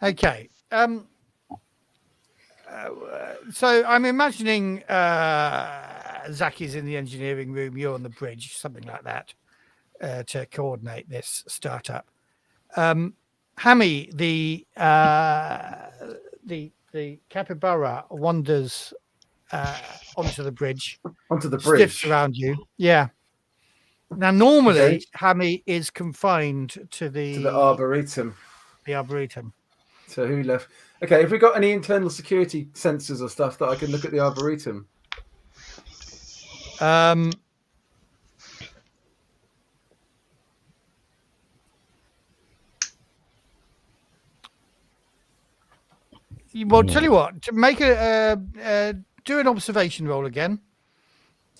Okay. So I'm imagining Zaki's in the engineering room, you're on the bridge, something like that, to coordinate this startup. Hammy, the capybara wanders onto the bridge. Onto the bridge. Stiffs around you. Yeah. Now, normally, Hammy is confined to the Arboretum. The Arboretum. So who left? Okay, have we got any internal security sensors or stuff that I can look at the Arboretum? Well, tell you what, to make do an observation roll again.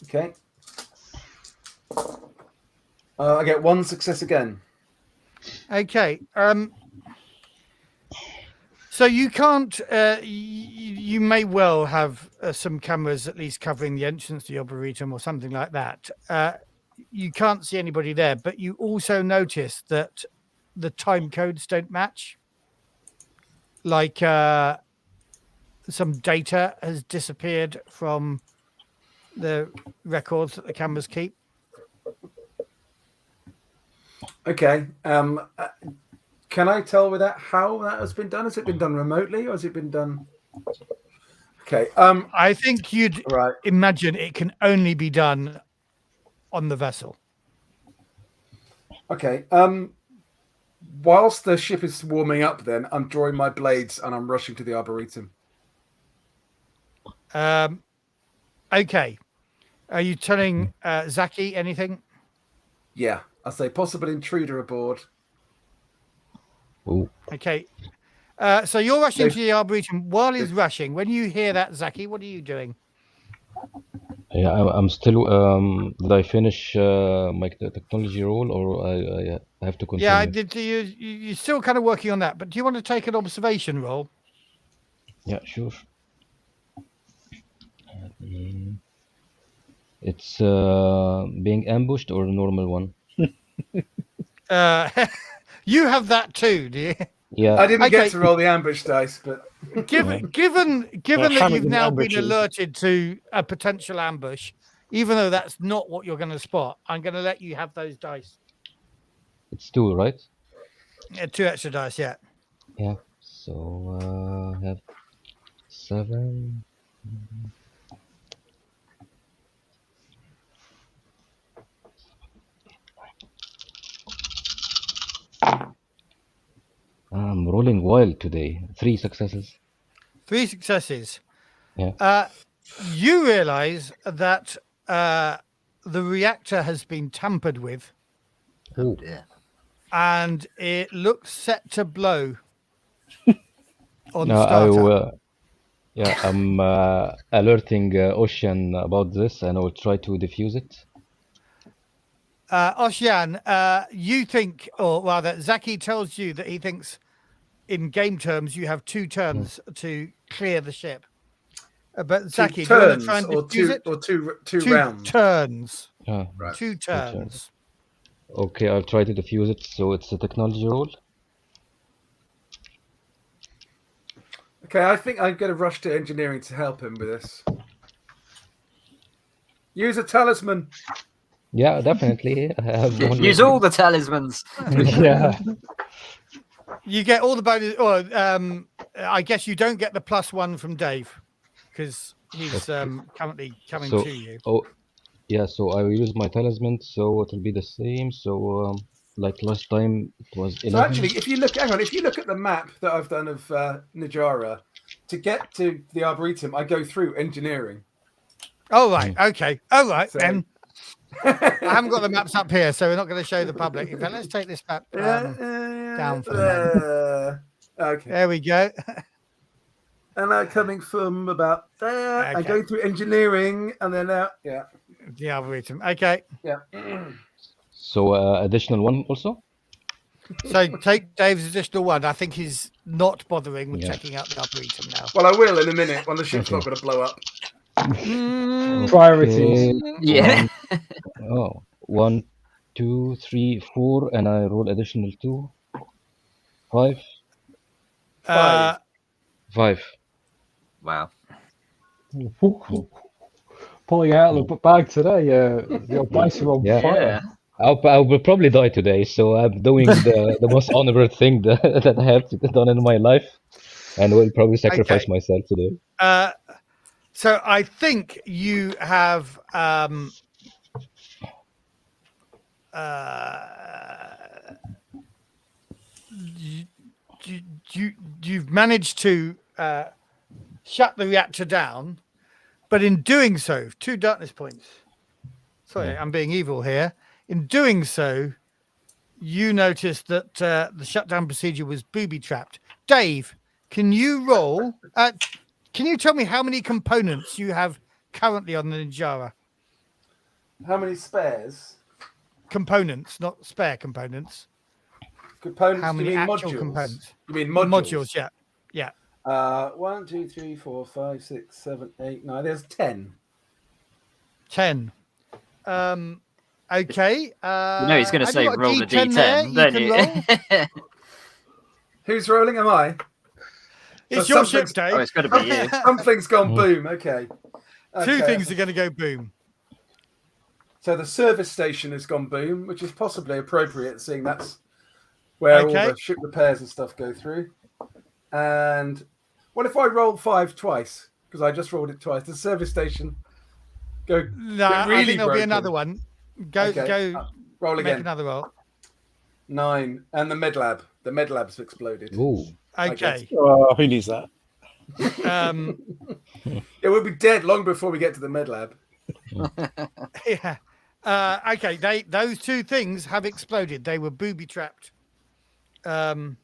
Okay. I get 1 success again. Okay. So you can't. You may well have some cameras at least covering the entrance to the Arboretum or something like that. You can't see anybody there, but you also notice that the time codes don't match. Like some data has disappeared from the records that the cameras keep. Okay. Can I tell with that how that has been done? Has it been done remotely or has it been done? Okay. I think you'd imagine it can only be done on the vessel. Okay. Whilst the ship is warming up, then I'm drawing my blades and I'm rushing to the Arboretum. Okay. Are you telling Zaki anything? Yeah. I say possible intruder aboard. Ooh. Okay. So you're rushing to the Arboretum. While he's rushing, when you hear that, Zaki, what are you doing? Yeah, I'm still. Did I finish my technology role, or I have to continue? Yeah, I did. You're still kind of working on that, but do you want to take an observation role? Yeah, sure. It's being ambushed or a normal one? You have that too, do you? Yeah. I didn't get to roll the ambush dice, but given that you've now been alerted to a potential ambush, even though that's not what you're going to spot, I'm going to let you have those dice. It's 2, right? Yeah, 2 extra dice, yeah. Yeah. So I have 7. I'm rolling wild today. 3 successes. 3 successes. Yeah. You realize that the reactor has been tampered with. Oh dear. And it looks set to blow on startup. I'm alerting Ocean about this, and I will try to defuse it. Oshian, you think, or rather, Zaki tells you that he thinks, in game terms, you have 2 turns to clear the ship. But Zaki, do you want to try and defuse it? Or two rounds? Turns. Right. 2 turns. Okay, I'll try to defuse it. So it's a technology roll. Okay, I think I'm going to rush to engineering to help him with this. Use a talisman. Yeah, definitely. Use all the talismans. Yeah. You get all the bonus, or I guess you don't get the +1 from Dave because he's currently coming to you. Oh, yeah. So I will use my talisman, so it will be the same. So like last time, it was 11. So actually, if you look at the map that I've done of Nigeria, to get to the Arboretum, I go through engineering. Oh right, okay, all right So- then. I haven't got the maps up here, so we're not going to show the public. In fact, let's take this map down for a Okay. There we go. And I'm coming from about there. Okay. I'm going through engineering, and then out. Yeah. The Arboretum. Okay, Yeah. So additional 1 also. so take Dave's additional 1. I think he's not bothering with checking out the Arboretum now. Well, I will in a minute when the ship's not going to blow up. Priorities. Okay. Yeah. 1, 2, 3, 4, and I roll additional 2. 5. 5. Wow. Pulling out of the bag today. Your dice are on Yeah. fire. I will probably die today, so I'm doing the most honorable thing that I have done in my life, and will probably sacrifice myself today. So I think you have you've managed to shut the reactor down, but in doing so, 2 darkness points. Sorry, I'm being evil here. In doing so, you noticed that the shutdown procedure was booby-trapped. Dave, can you roll? Can you tell me how many components you have currently on the Nigelia? How many spares? Components, not spare components. Components? How many you mean actual modules? components? You mean modules? Yeah. Yeah. 1, 2, 3, 4, 5, 6, 7, 8, 9. There's 10. 10. Okay. He's going to say roll the D10, don't you? Who's rolling? Am I? It's your ship, Dave. Oh, it's got to be you. Something's gone boom. Okay. 2 things are going to go boom. So the service station has gone boom, which is possibly appropriate, seeing that's where all the ship repairs and stuff go through. And what if I rolled 5 twice? Because I just rolled it twice. The service station go. No, really I think there'll be broken. another one. Go. Roll again. Make another roll. 9. And the med lab. The med lab's exploded. Ooh. Okay. Oh, who needs that? It will be dead long before we get to the med lab. Yeah. Okay. Those 2 things have exploded. They were booby trapped. But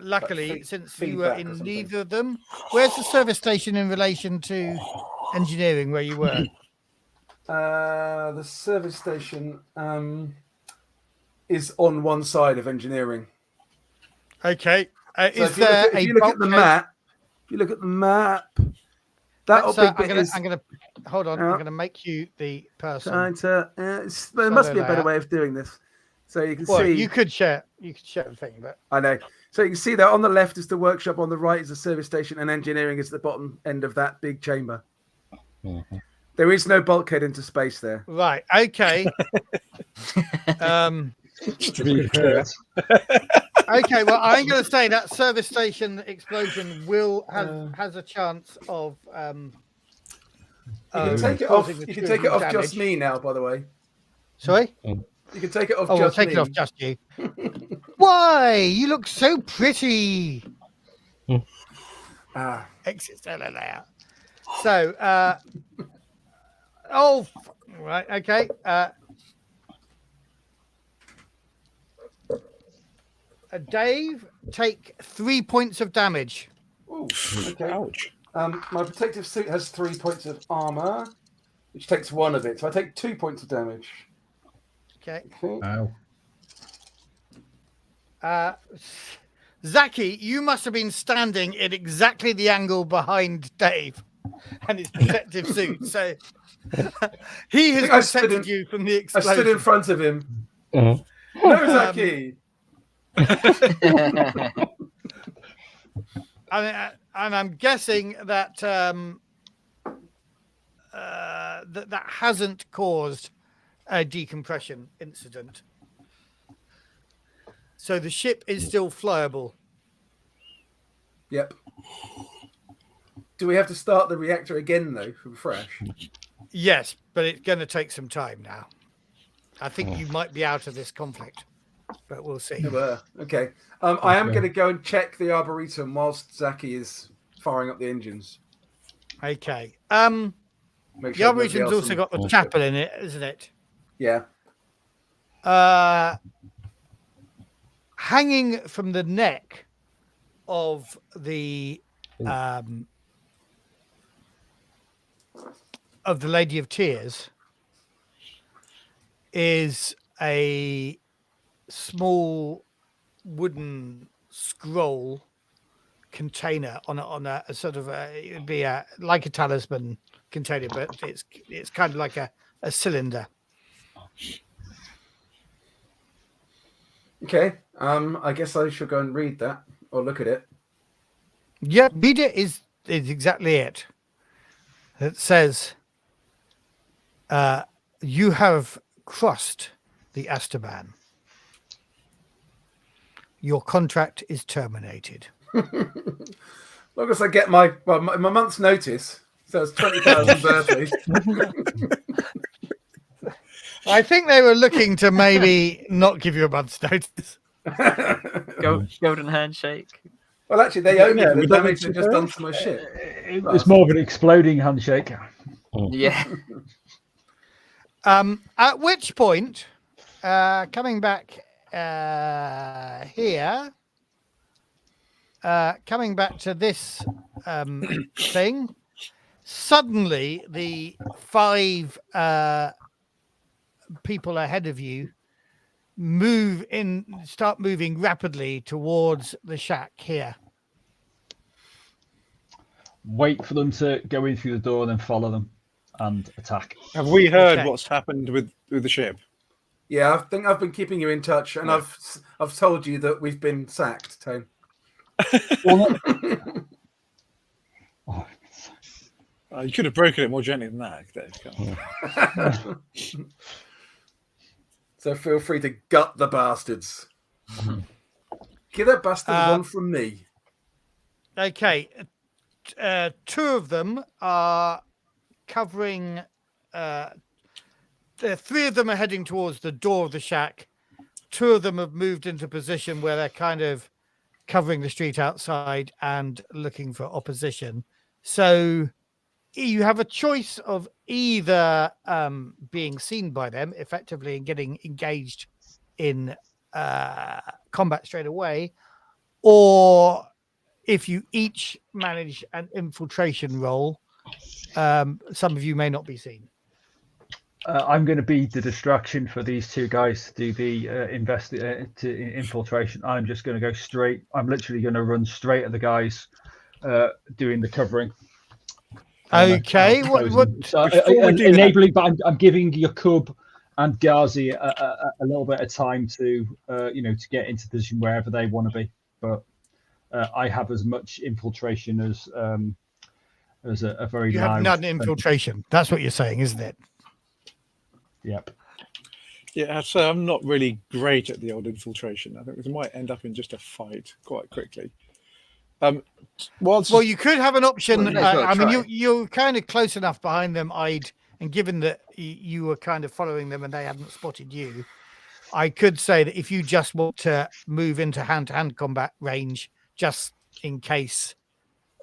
luckily, since you were in neither of them, where's the service station in relation to engineering where you were? The service station is on one side of engineering. Okay. So Is if there you look at the map, that I'm gonna hold on. I'm gonna make you the person. there must be a better way of doing this. So you can see. You could share the thing, but I know. So you can see that on the left is the workshop, on the right is the service station, and engineering is the bottom end of that big chamber. Mm-hmm. There is no bulkhead into space there. right. Okay. To be clear. Okay. Well, I'm going to say that service station explosion has a chance of. You can take it off. You can take it off just me now. By the way. Sorry. You can take it off. Oh, just we'll take me. it off just you. Why? You look so pretty. Exit cellular layout. So, right, okay. Dave, take 3 points of damage. Ooh, okay. Ouch. My protective suit has 3 points of armor, which takes 1 of it. So I take 2 points of damage. Okay. Wow. Zaki, you must have been standing in exactly the angle behind Dave and his protective suit. So he has protected you from the explosion. I stood in front of him. Uh-huh. No, Zaki. And I'm guessing that that hasn't caused a decompression incident. So the ship is still flyable. Yep. Do we have to start the reactor again, though, from fresh? Yes, but it's going to take some time now. I think you might be out of this conflict, but we'll see. Okay. I am going to go and check the Arboretum whilst Zaki is firing up the engines. Okay. Make The sure Arboretum's also got the chapel in it, isn't it? Yeah. Hanging from the neck of the Lady of Tears is a small wooden scroll container on a sort of it would be like a talisman container, but it's kind of like a cylinder. Okay. I guess I should go and read that or look at it. Yeah, read it is exactly it. It says, you have crossed the Astaban. Your contract is terminated. Long as I get my month's notice, so it's 20,000 burpees. I think they were looking to maybe not give you a month's notice. Golden handshake. Well, actually, they owe me for the damage they've just done to my ship. It's more of an exploding handshake. Yeah. At which point, coming back here, coming back to this thing, suddenly the 5 people ahead of you start moving rapidly towards the shack here. Wait for them to go in through the door and then follow them and attack. Have we heard what's happened with the ship? Yeah, I think I've been keeping you in touch, and I've told you that we've been sacked, Tone. You could have broken it more gently than that, Dave. So feel free to gut the bastards. Give that bastard one from me. Okay. 2 of them are covering. 3 of them are heading towards the door of the shack. 2 of them have moved into position where they're kind of covering the street outside and looking for opposition. So you have a choice of either being seen by them effectively and getting engaged in combat straight away, or if you each manage an infiltration roll, some of you may not be seen. I'm going to be the distraction for these 2 guys to do the infiltration. I'm just going to go straight. I'm literally going to run straight at the guys doing the covering. Okay. Enabling, but I'm giving Yaqub and Ghazi a little bit of time to to get into position wherever they want to be. But I have as much infiltration as a very. You have none infiltration. That's what you're saying, isn't it? Yep. Yeah, so I'm not really great at the old infiltration. I think this might end up in just a fight quite quickly. Well, you could have an option. I mean, you're kind of close enough behind them, and given that you were kind of following them and they hadn't spotted you, I could say that if you just want to move into hand-to-hand combat range, just in case,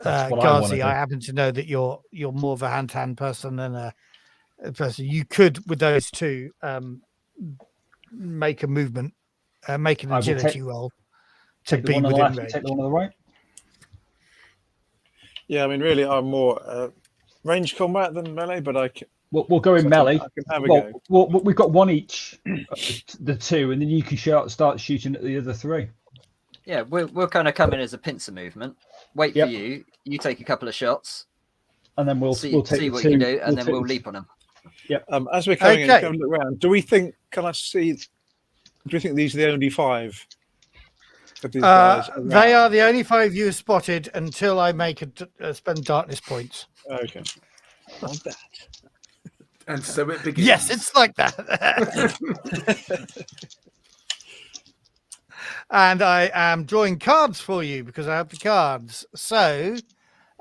Ghazi, I happen to know that you're more of a hand-to-hand person than a person. You could, with those 2, make a movement, make an agility roll to be within range. Take the one on the right. Yeah, I mean, really, I'm more range combat than melee, but I can. We'll go in melee. I can have a go. Well, we've got 1 each, the 2, and then you can start shooting at the other 3. Yeah, we'll kind of come in as a pincer movement. Wait for you. You take a couple of shots, and then we'll take see what you do, and then we'll leap on them. Yeah. As we're coming in, come and look around. Do we think? Can I see? Do you think these are the only 5? They are the only 5 you spotted until I make spend darkness points. Okay. Like that. And so it begins. Yes, it's like that. And I am drawing cards for you because I have the cards. So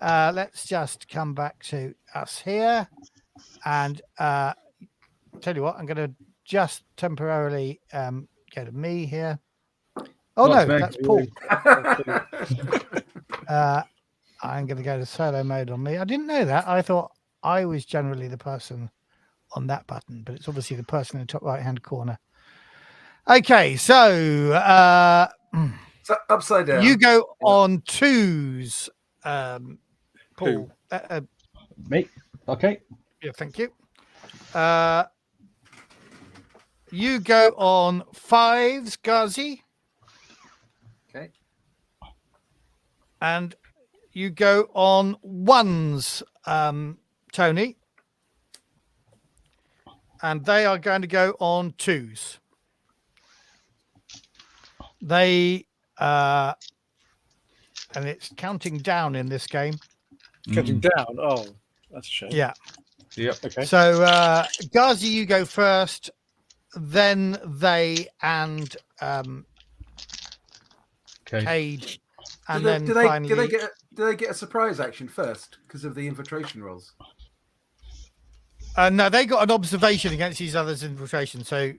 let's just come back to us here. And tell you what, I'm going to just temporarily go to me here. Oh, no, that's Paul. I'm going to go to solo mode on me. I didn't know that. I thought I was generally the person on that button, but it's obviously the person in the top right-hand corner. Okay, so upside down. You go on 2s, Paul. Me? Okay. Yeah, thank you. You go on 5s, Ghazi. Okay. And you go on 1s, Tony. And they are going to go on 2s. They and it's counting down in this game. Counting down. Oh, that's a shame. Yeah. Yep. Okay. So Ghazi, you go first. Then they and Cade, and then finally. Do they get a surprise action first because of the infiltration rolls? No, they got an observation against these others' infiltration. So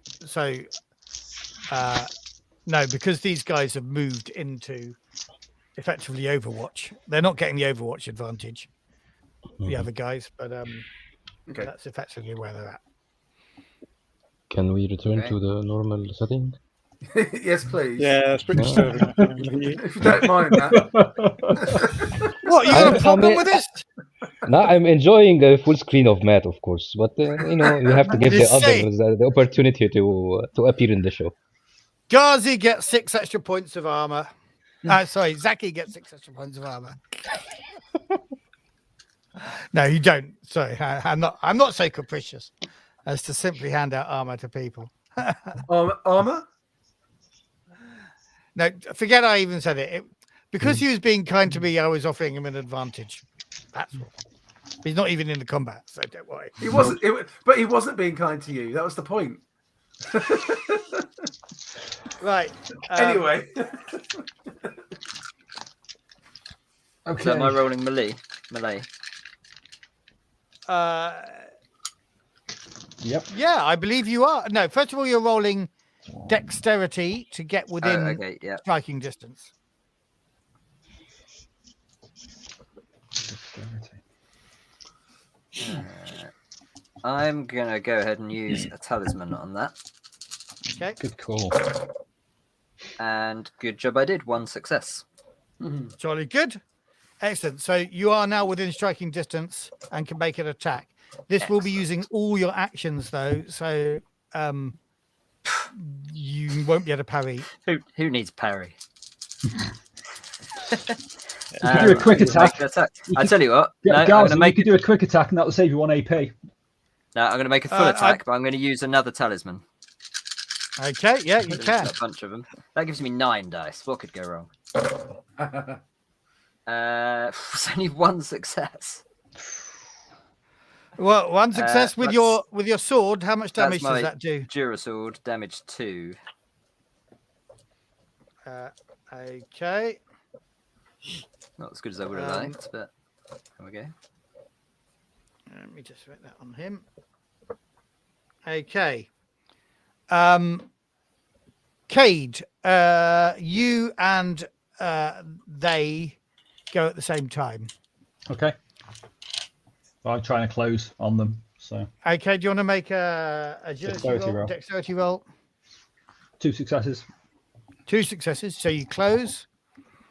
no, because these guys have moved into effectively Overwatch. They're not getting the Overwatch advantage. The other guys, but Okay. that's effectively where they're at. Can we return to the normal setting? Yes, please. Yeah, it's pretty disturbing. If you don't mind that. What, you got a problem with this? No, I'm enjoying a full screen of Matt, of course, but you have to give the others the opportunity to appear in the show. Ghazi gets 6 extra points of armor. Sorry, Zaki gets 6 extra points of armor. No, you don't. Sorry, I'm not so capricious as to simply hand out armor to people. Armor? No, forget I even said it. Because he was being kind to me, I was offering him an advantage. That's all. He's not even in the combat, so don't worry. He wasn't, but he wasn't being kind to you. That was the point. Right. Anyway. Okay. So am I rolling melee? Yep. Yeah, I believe you are. No, first of all, you're rolling dexterity to get within striking distance. I'm gonna go ahead and use a talisman on that. Okay. Good call. And good job, I did 1 success. Jolly good. Excellent. So you are now within striking distance and can make an attack. This will be using all your actions, though, so you won't be able to parry. Who needs parry? You can do a quick attack. I tell you what. Yeah, no, you can do a quick attack, and that will save you 1 AP. No, I'm going to make a full attack, but I'm going to use another talisman. Okay, yeah, you can. A bunch of them. That gives me 9 dice. What could go wrong? It's only 1 success. Well, 1 success with your sword. How much damage does that do? Durasword, damage 2. Okay. Not as good as I would have liked, but there we go. Let me just write that on him. Okay. Cade, you and they go at the same time. Okay. Well, I'm trying to close on them. So. Okay. Do you want to make a dexterity roll? 2 successes. 2 successes. So you close.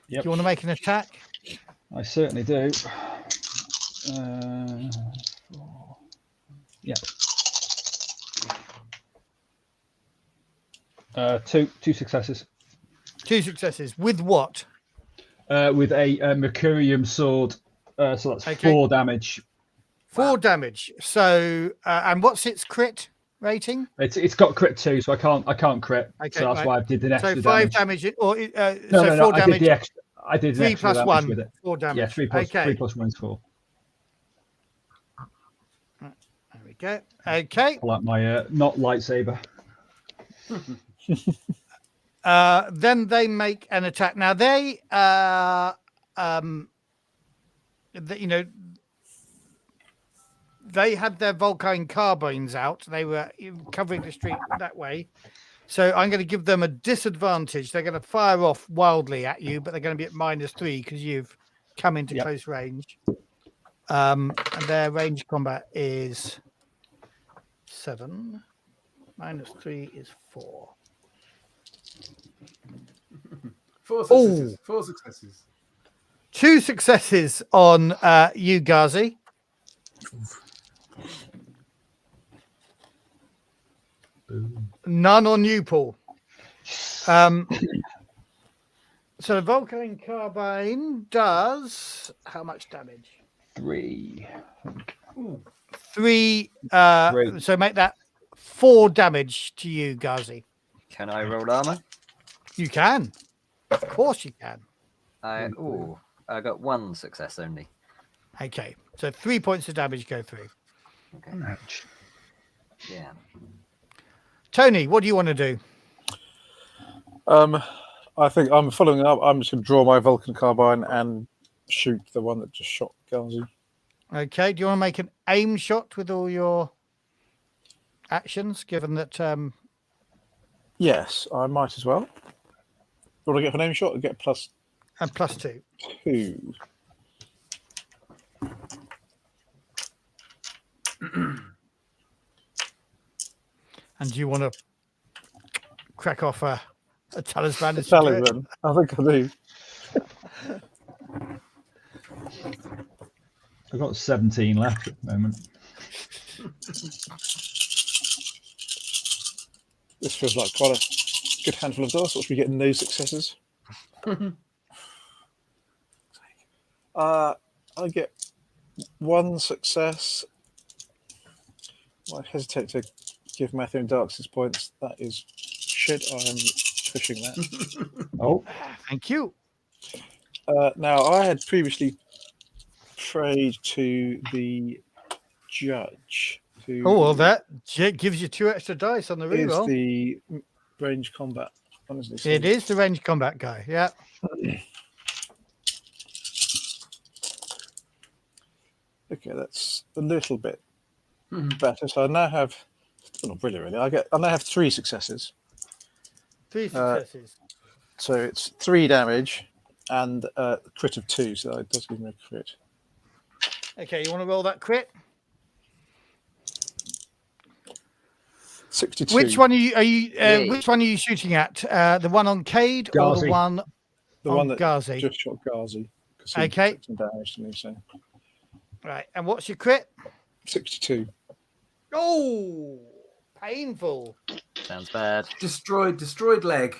Yep. Do you want to make an attack? I certainly do. Yeah. 2 successes. 2 successes. With what? With a Mercurium sword. So that's 4 damage. 4 damage. So, and what's its crit rating? It's got crit 2, so I can't crit. Okay, so that's why I did the extra. So 5 damage, or no, 4 damage. I did the extra. I did 3 plus 1 with it. 4 damage. Yeah, 3 plus 1 is 4. There we go. Okay. Pull out my not lightsaber. Then they make an attack. Now they, they had their Vulcan carbines out. They were covering the street that way. So I'm going to give them a disadvantage. They're going to fire off wildly at you, but they're going to be at -3 because you've come into close range. And their range combat is 7. -3 is 4. 4 successes. 4 successes. 2 successes on you, Ghazi. None on you, Paul. So the Vulcan carbine does how much damage? 3. 3. So make that 4 damage to you, Ghazi. Can I roll armor? You can. Of course you can. I got 1 success only. Okay. So 3 points of damage go through. Okay. Ouch. Yeah. Tony, what do you want to do? I think I'm following up. I'm just going to draw my Vulcan carbine and shoot the one that just shot Gazi. Okay. Do you want to make an aim shot with all your actions, given that... Yes, I might as well. What do I get for an aim shot? I get +2. And +2. And do you want to crack off a talisman? Talisman. I think I do. I've got 17 left at the moment. This feels like quite a good handful of dice, which we get no successes. I get 1 success. I hesitate to give Matthew and Darks points. That is shit. I am pushing that. Oh, Thank you. Now, I had previously prayed to the judge. Oh, well, that gives you 2 extra dice on the Is reroll. the range combat. It is the range combat guy. Yeah. Okay, that's a little bit better. So I now have, well, not really. I now have 3 successes. 3 successes. So it's 3 damage and a crit of 2. So it does give me a crit. Okay, you want to roll that crit? 62. Which one are you? Which one are you shooting at? The one on Cade or the Ghazi. one? The on one that Ghazi. just shot Ghazi. Okay. Took some damage to me, so Right, and what's your crit? 62. Oh, painful. Sounds bad. Destroyed leg.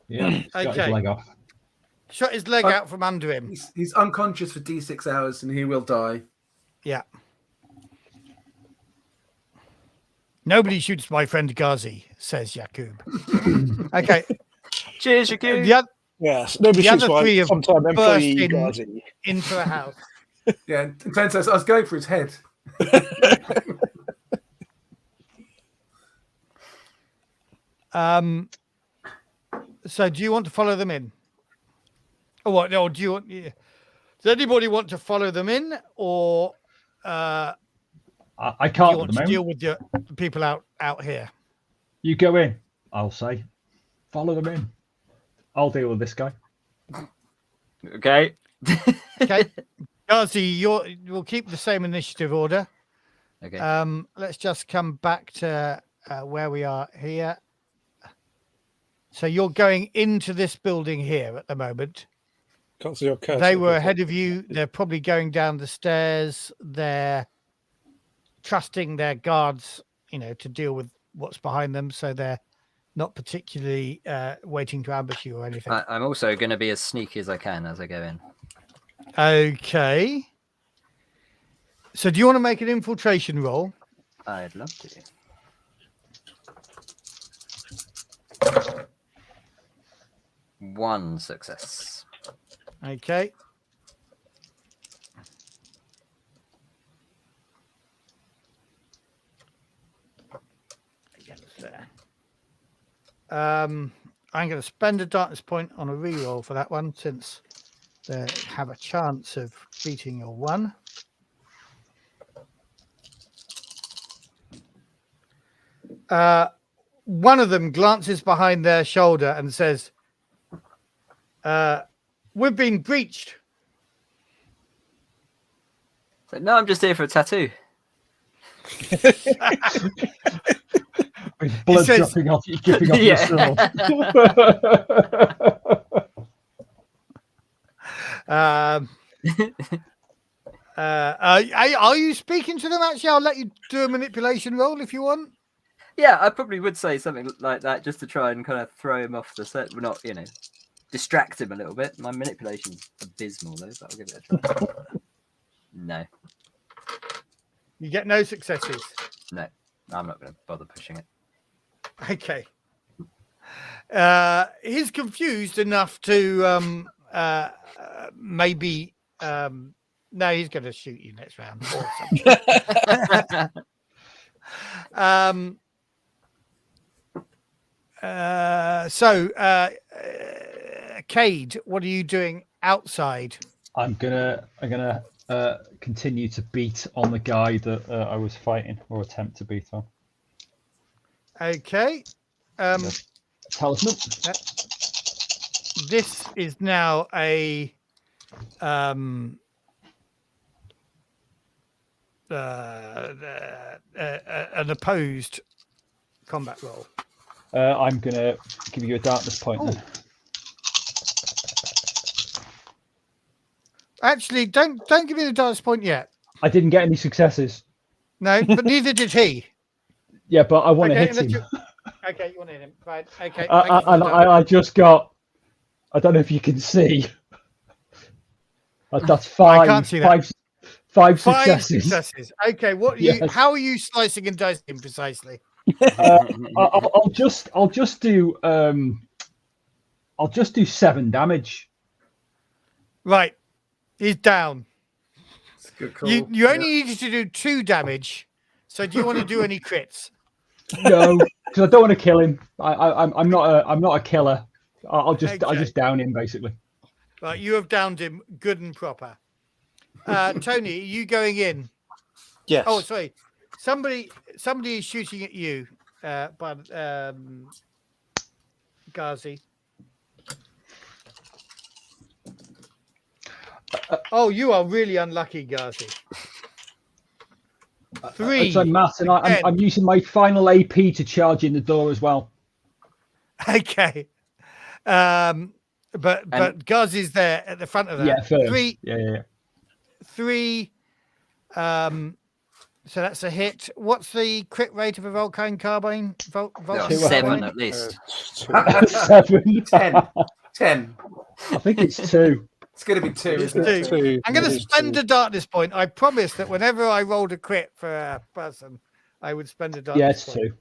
yeah. Got his Okay. leg off. Shot his leg out from under him. He's unconscious for D6 hours and he will die. Yeah. Nobody shoots my friend Ghazi, says Yaqub. Okay. Cheers, Yaqub. Yes, nobody The shoots other my 3 have sometime employee burst in. Ghazi. Into a house. Yeah, and Glenn says, I was going for his head. So do you want to follow them in? Or what? No, do you want? Does anybody want to follow them in, or I do can't you at want the to moment. deal with the people out here? You go in, I'll say. Follow them in. I'll deal with this guy. Okay. Okay, Ghazi, we'll keep the same initiative order. Okay. Let's just come back to where we are here. So you're going into this building here at the moment. Can't see your cursor. They were ahead of you. They're probably going down the stairs. They're trusting their guards, to deal with what's behind them. So they're not particularly waiting to ambush you or anything. I'm also going to be as sneaky as I can as I go in. Okay. So do you want to make an infiltration roll? I'd love to. One success. Okay. I'm going to spend a darkness point on a reroll for that one, since they have a chance of beating your 1. One of them glances behind their shoulder and says, "We've been breached." So, no, I'm just here for a tattoo. With blood says- dripping off your Yeah. sword. Are you speaking to them? Actually, I'll let you do a manipulation roll if you want. Yeah, I probably would say something like that just to try and kind of throw him off the set. Well, not, distract him a little bit. My manipulation's abysmal, though, but I'll give it a try. No, You get no successes. no, I'm not going to bother pushing it. Okay. He's confused enough to maybe. No, he's going to shoot you next round. Cade, what are you doing outside? I'm gonna continue to beat on the guy that I was fighting, or attempt to beat on. Okay. Talisman. This is now an opposed combat roll. I'm gonna give you a darkness point. Then. Actually, don't give me the darkness point yet. I didn't get any successes. No, but neither did he. Yeah, but I want to hit him. Okay, you want to hit him, right? Okay. I just got. I don't know if you can see. That's five. I can't see that. Five successes. Okay, Yes. How are you slicing and dicing precisely? I'll just do 7 damage. Right, he's down. That's a good call. You only needed to do 2 damage. So do you want to do any crits? No, because I don't want to kill him. I'm not a killer. I'll just down him basically. Right, you have downed him good and proper. Tony, are you going in? Yes. Oh, sorry. Somebody is shooting at you, but Ghazi. Oh, you are really unlucky, Ghazi. 3. So Matt, and I'm using my final AP to charge in the door as well. Okay. But Ghazi's there at the front of that. Yeah, fair. 3. Yeah. 3. So that's a hit. What's the crit rate of a Volkine carbine? 7 at least. 7. 10. I think it's 2. It's going to be 2. It's Isn't it? 2. I'm going to spend a darkness point. I promised that whenever I rolled a crit for a person, I would spend a darkness Yeah, it's point.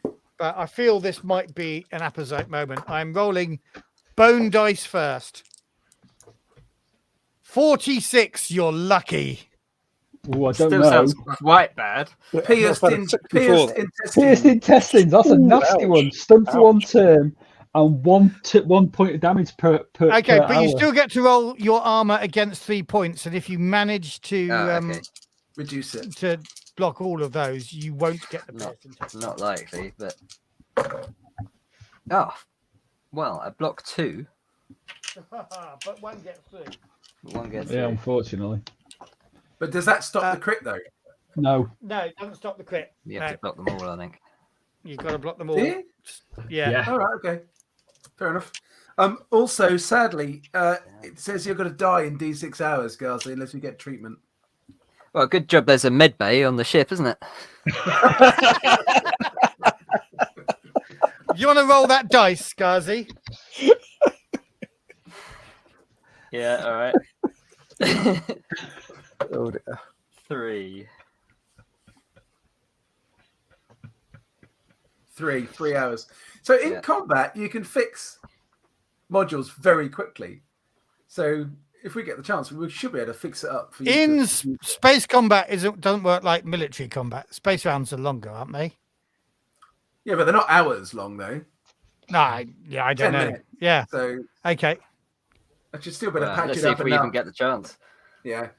2. But I feel this might be an apposite moment. I'm rolling bone dice first. 46, you're lucky. Oh, I don't Still know. sounds quite bad. Pierced intestines. That's a nasty ouch. one. Stun for 1 turn and 1 point of damage per. Okay, per but hour. you still get to roll your armor against 3 points, and if you manage to reduce it to block all of those, you won't get the pierced intestines. Not likely, but well, I block 2. But 1 gets through. 1 gets Yeah, through. unfortunately. But does that stop the crit though? No. No, it doesn't stop the crit. You have to block them all, I think. You've got to block them all. Yeah. Yeah. All right. Okay. Fair enough. Also, sadly, it says you're going to die in D6 hours, Ghazi, unless you get treatment. Well, good job there's a med bay on the ship, isn't it? You want to roll that dice, Ghazi? Yeah, all right. Oh, dear. 3. 3 hours. So in combat, you can fix modules very quickly. So if we get the chance, we should be able to fix it up for you. In space combat, doesn't work like military combat. Space rounds are longer, aren't they? Yeah, but they're not hours long though. No, I don't 10 know. minutes. Yeah. So Okay. I should still better patch Let's it see up if we enough. even get the chance. Yeah,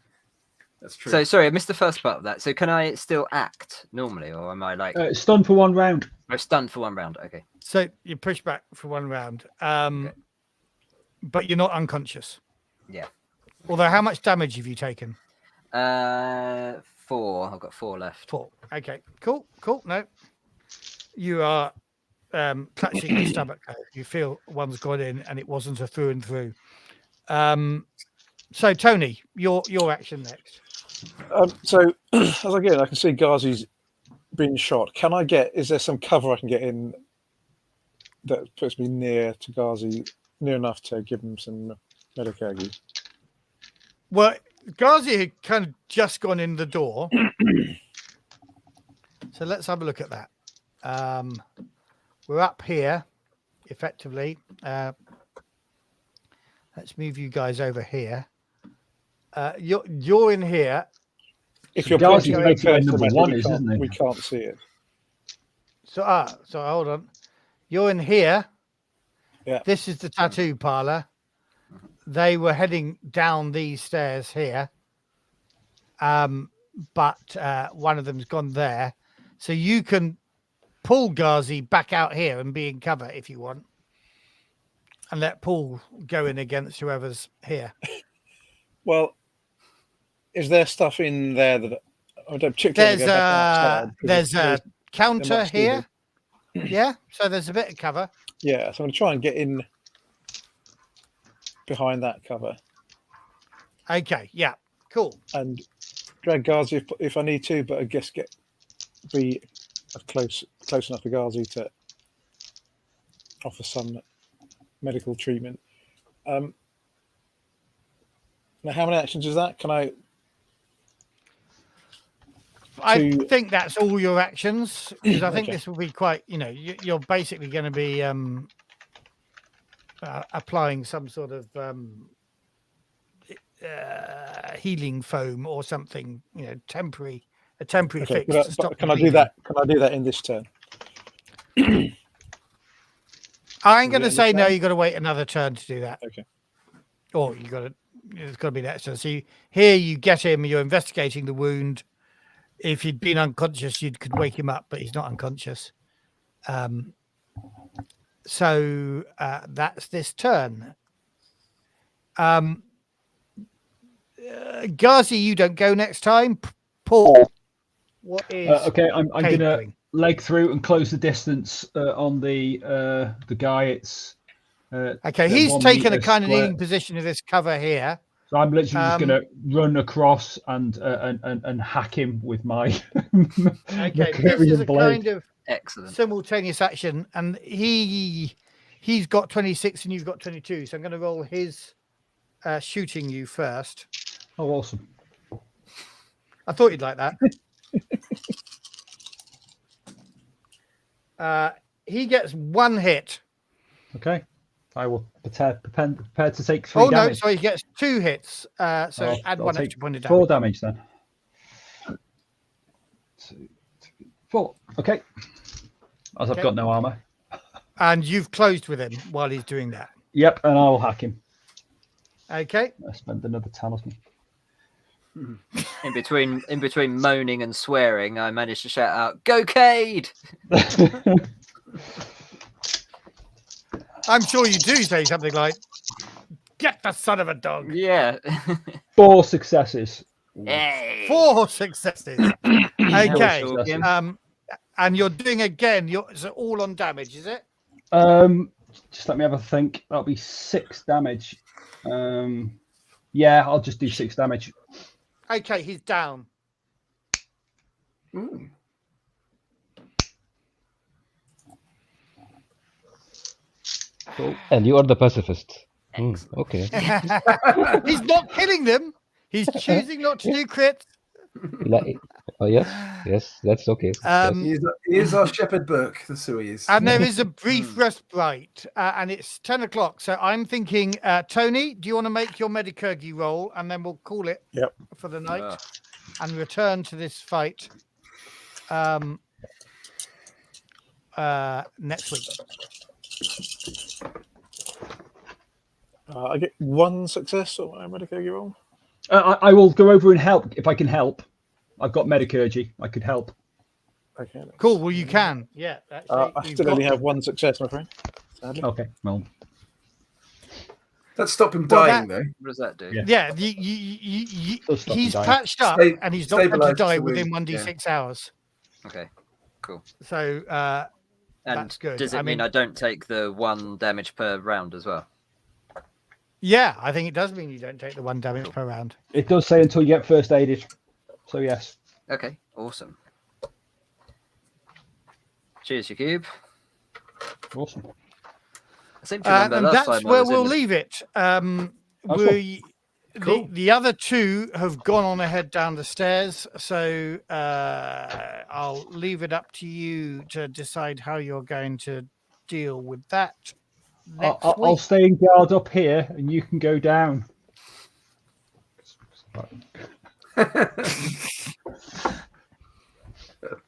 that's true. So, sorry, I missed the first part of that. So, can I still act normally, or am I like Stun for 1 round. stunned for 1 round? Okay. So you push back for 1 round, but you're not unconscious. Yeah. Although, how much damage have you taken? 4. I've got 4 left. 4. Okay. Cool. No. You are clutching your stomach. You feel one's gone in, and it wasn't a through and through. So Tony, your action next. So as again, I can see Ghazi's been shot. Is there some cover I can get in that puts me near to Ghazi, near enough to give him some medicagi? Well, Ghazi had kind of just gone in the door. So let's have a look at that. We're up here. effectively. Let's move you guys over here. You're in here. If you're Darcy's pointing basically at number Matt, one, we isn't he? we can't see it. So hold on. You're in here. Yeah. This is the tattoo parlor. They were heading down these stairs here. But one of them's gone there. So you can pull Ghazi back out here and be in cover if you want. And let Paul go in against whoever's here. Well, is there stuff in there that I don't particularly there's a counter much here. Yeah, so there's a bit of cover. Yeah, so I'm going to try and get in behind that cover. Okay, yeah, cool. And drag Ghazi if I need to, but I guess be close enough to Ghazi to offer some medical treatment. Now, how many actions is that? Can I think that's all your actions, because I think Okay. this will be quite, you're basically going to be applying some sort of healing foam or something, temporary okay, fix but to stop can the I do bleeding. that? Can I do that in this turn? I ain't going Do to you say no. understand? You got to wait another turn to do that. Okay. Or it's got to be next turn. So here you get him. You're investigating the wound. If he'd been unconscious, you could wake him up, but he's not unconscious. So that's this turn. Ghazi, you don't go next time. Paul, what is Okay, I'm Kate gonna doing? leg through and close the distance on the guy. It's Okay, he's 1 taken a meter kind of square. kneeling position of this cover here. So I'm literally just gonna run across and hack him with my Okay, this is a blade. kind of Excellent. simultaneous action, and he's got 26 and you've got 22. So I'm going to roll his shooting you first. Oh, awesome! I thought you'd like that. He gets one hit. Okay, I will prepare to take 3 Oh damage. no, sorry, he gets 2 hits. So add I'll one take extra point of 4 damage. damage then. 2, 3, 4. Okay. As I've Okay. got no armor. And you've closed with him while he's doing that. Yep, and I'll hack him. Okay. I spend another talisman. In between moaning and swearing, I managed to shout out, "Go Cade!" I'm sure you do say something like, "Get the son of a dog." Yeah. 4 successes. Hey. 4 successes. Okay. Talking. And you're doing again. It's all on damage, is it? Just let me have a think. That'll be 6 damage. Yeah, I'll just do 6 damage. Okay, he's down. Ooh. Cool. And you are the pacifist. Okay. He's not killing them. He's choosing not to do crits. Oh, yes, that's okay. He is our shepherd book, the Suez. And there is a brief respite, and it's 10 o'clock. So I'm thinking, Tony, do you want to make your Medicurgy roll, and then we'll call it for the night and return to this fight next week. I get 1 success on my Medicurgy roll. I will go over and help if I can help. I've got Medicurgy. I could help. Okay. Cool. Well, you can. Yeah. I still only have 1 success, my friend. Sadly. Okay. Well, Let's stop him Well, dying, though. What does that do? Yeah. Does stop He's him dying. patched up, and he's not going to Stabilise die the within wound, 1d6 hours. Okay, cool. So And that's good. does it mean I don't take the 1 damage per round as well? yeah, I think it does mean you don't take the 1 damage per round. it does say until you get first aided. So yes. Okay, awesome. Cheers, Yaqub. Awesome. I seem to remember And last that's time I where was in we'll the- leave it. Cool. The other 2 have gone on ahead down the stairs, so I'll leave it up to you to decide how you're going to deal with that next I'll week. stay in guard up here, and you can go down.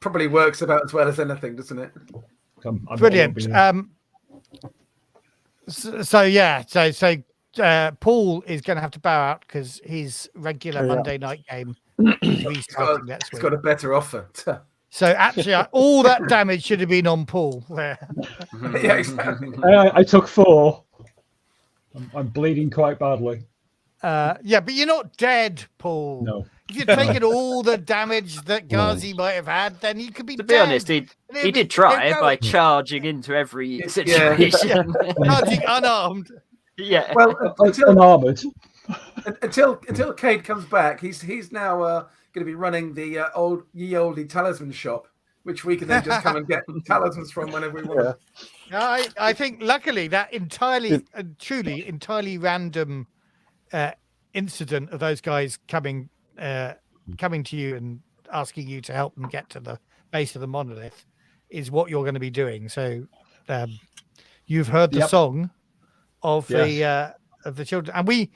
Probably works about as well as anything, doesn't it? Brilliant. So Paul is going to have to bow out because his regular Monday night game is restarting next week. He's got a better offer. So actually, all that damage should have been on Paul there. Yeah, exactly. I took 4. I'm bleeding quite badly. Yeah, but you're not dead, Paul. No. If you'd taken all the damage that Ghazi might have had, then you could be To dead. be honest, he did try by charging into every situation. Charging unarmed. Yeah. Well, Unarmored. until Cade comes back, he's now going to be running the ye olde talisman shop, which we can then just come and get talismans from whenever we want. I think luckily that truly entirely random incident of those guys coming to you and asking you to help them get to the base of the monolith is what you're going to be doing. So you've heard the song of the children, and we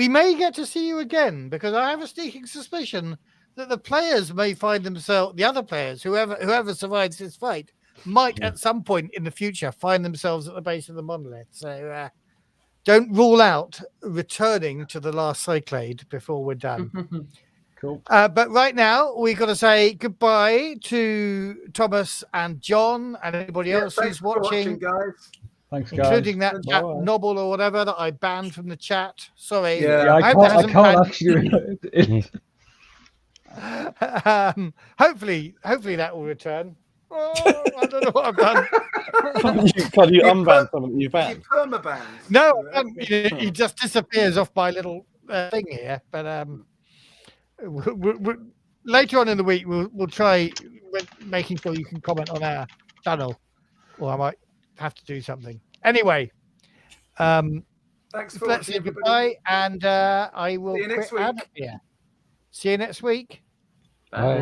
may get to see you again, because I have a sneaking suspicion that the players may find themselves, the other players, whoever survives this fight, might at some point in the future find themselves at the base of the monolith. So don't rule out returning to the last Cyclade before we're done. Cool. But right now, we've got to say goodbye to Thomas and John and anybody else who's watching, guys. Thanks, guys. including that chap Nobble or whatever that I banned from the chat. Sorry. Yeah, I can't actually. Hopefully that will return. Oh, I don't know what I've done. you unban someone that you banned? Permabanned. No, he just disappears off my little thing here. But later on in the week, we'll try making sure you can comment on our channel, or I might have to do something. Anyway, thanks for let's say watching, goodbye, and I will See you next quit week. ad here. See you next week. Bye.